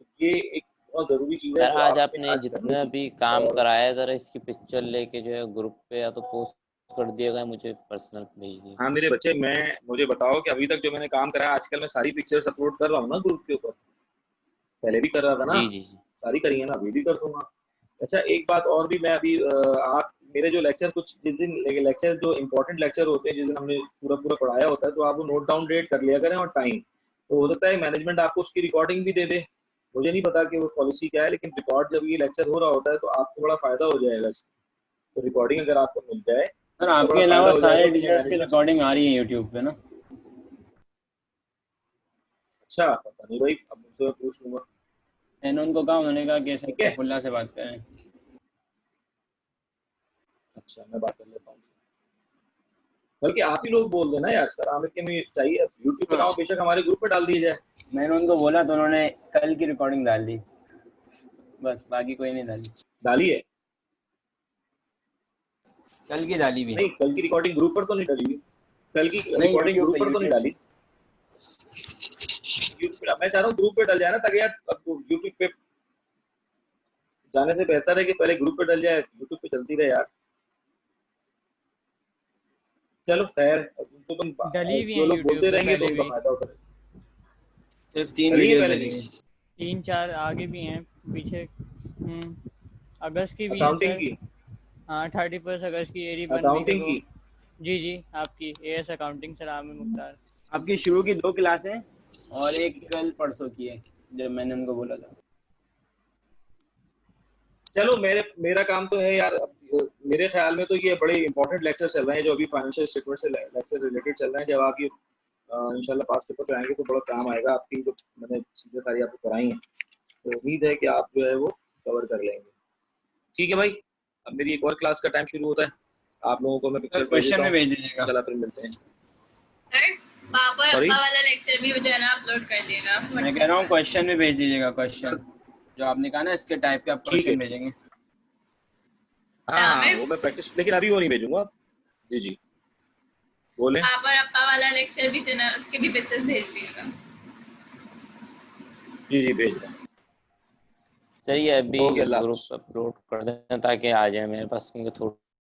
तो ये एक बहुत जरूरी चीज़ है सर जो आज आपने आपने आज करनी जितना थी। भी काम और कराया है, जरा इसकी पिक्चर लेके जो है ग्रुप पे या तो पोस्ट कर दिएगा, मुझे पर्सनल भेज दिए। हाँ मेरे बच्चे, मुझे बताओ कि अभी तक जो मैंने काम कराया आजकल मैं सारी पिक्चर्स अपलोड कर रहा हूँ ना ग्रुप के ऊपर, पहले भी कर रहा था ना, जी जी जी। सारी करी है ना, अभी भी कर दूंगा। अच्छा एक बात और भी, मैं अभी आप मेरे जो लेक्चर कुछ जिस दिन लेक्चर जो इंपॉर्टेंट लेक्चर होते हैं, जिस दिन हमने पूरा पूरा पढ़ाया होता है, तो आप वो नोट डाउन डेट कर लिया करें और टाइम, तो हो सकता है मैनेजमेंट आपको उसकी रिकॉर्डिंग भी दे दे, मुझे नहीं पता कि वो पॉलिसी क्या है, लेकिन रिकॉर्ड जब ये लेक्चर हो रहा होता है तो आपको बड़ा फायदा हो जाएगा इससे, तो रिकॉर्डिंग अगर आपको मिल जाए सर तो आपके बड़ा अलावा फायदा हो सारे जाएगा, तो टीचर्स की मैनेजमेंट। रिकॉर्डिंग आ रही है यूट्यूब पे ना? अच्छा पता नहीं भाई, अब मुझसे पूछ लूंगा। मैंने उनको कहा, उन्होंने कहा कि सर ठीक है, सैफुल्लाह से बात करें। अच्छा मैं बात कर लेता हूँ, बल्कि आप ही लोग बोल देना यार सर आमिर के में चाहिए यूट्यूब पे, आओ बेशक हमारे ग्रुप पे डाल दिया जाए। मैंने उनको बोला तो उन्होंने कल की रिकॉर्डिंग डाल दी, बस बाकी कोई नहीं डाली। डाली है? कल की डाली भी नहीं, कल की रिकॉर्डिंग ग्रुप पर तो नहीं डाली, कल की नहीं, रिकॉर्डिंग यूट्यूब ग्रुप पे पर तो नहीं डाली, मैं चाह रहा हूँ ग्रुप पे डल जाए ना, ताकि यार यूट्यूब पे जाने से बेहतर है कि पहले ग्रुप पे डल जाए, यूट्यूब पे चलती रहे यार। चलो खैर, तो तुम डली हुई जो हैं लोग यूट्यूब बोलते पे रहेंगे तो पहले उनका भी, फायदा होता है। सिर्फ 3 डली है वीडियोस पहले डली भी, हैं। 3-4 आगे भी हैं पीछे। अगस्त की भी है अकाउंटिंग सर। की, हाँ 31 अगस्त की एरी बन रही है अकाउंटिंग वो। की, जी जी आपकी as accounting sir Aamir Mukhtar. आपकी शुरू की 2 क्लासें और एक कल परसों की है, जब मैंने उनको बोला था। चलो मेरा काम तो है यार, मेरे ख्याल में तो ये बड़े इंपॉर्टेंट लेक्चर चल रहे हैं जो अभी फाइनेंशियल स्टेटमेंट से लेक्चर रिलेटेड चल रहे हैं, जब आप ये इंशाल्लाह पास पेपर पे आएंगे तो बड़ा काम आएगा, आपकी जो मैंने चीजें सारी आपको कराई हैं, तो उम्मीद है कि आप जो है वो कवर कर लेंगे। ठीक है भाई, अब मेरी एक और क्लास का टाइम शुरू होता है, आप लोगों को मैं पिक्चर भेज क्वेश्चन देता में हूँ, भेज दीजिएगा। इंशाल्लाह फिर मिलते हैं। सर पापा Sorry? अप्पा वाला लेक्चर भी जो है ना अपलोड कर देना। मैं कह रहा हूँ क्वेश्चन में भेज दीजिएगा, क्वेश्चन जो आपने कहा ना इसके टाइप के आप ठीक है, क्वेश्चन भेजेंगे। हाँ वो मैं प्रैक्टिस, लेकिन अभी वो नहीं भेजूंगा। जी जी बोले। पापा अप्पा वाला लेक्चर भी जो ना उसके भी पिक्चर्स भेज दीजिएगा। जी जी भेज रहा हूँ। सर ये अभी हो गया, अल्लाह ग्रुप हाफ़िज़। अपलोड कर दें ताकि आ जाए मेरे पास, क्योंकि थोड़ा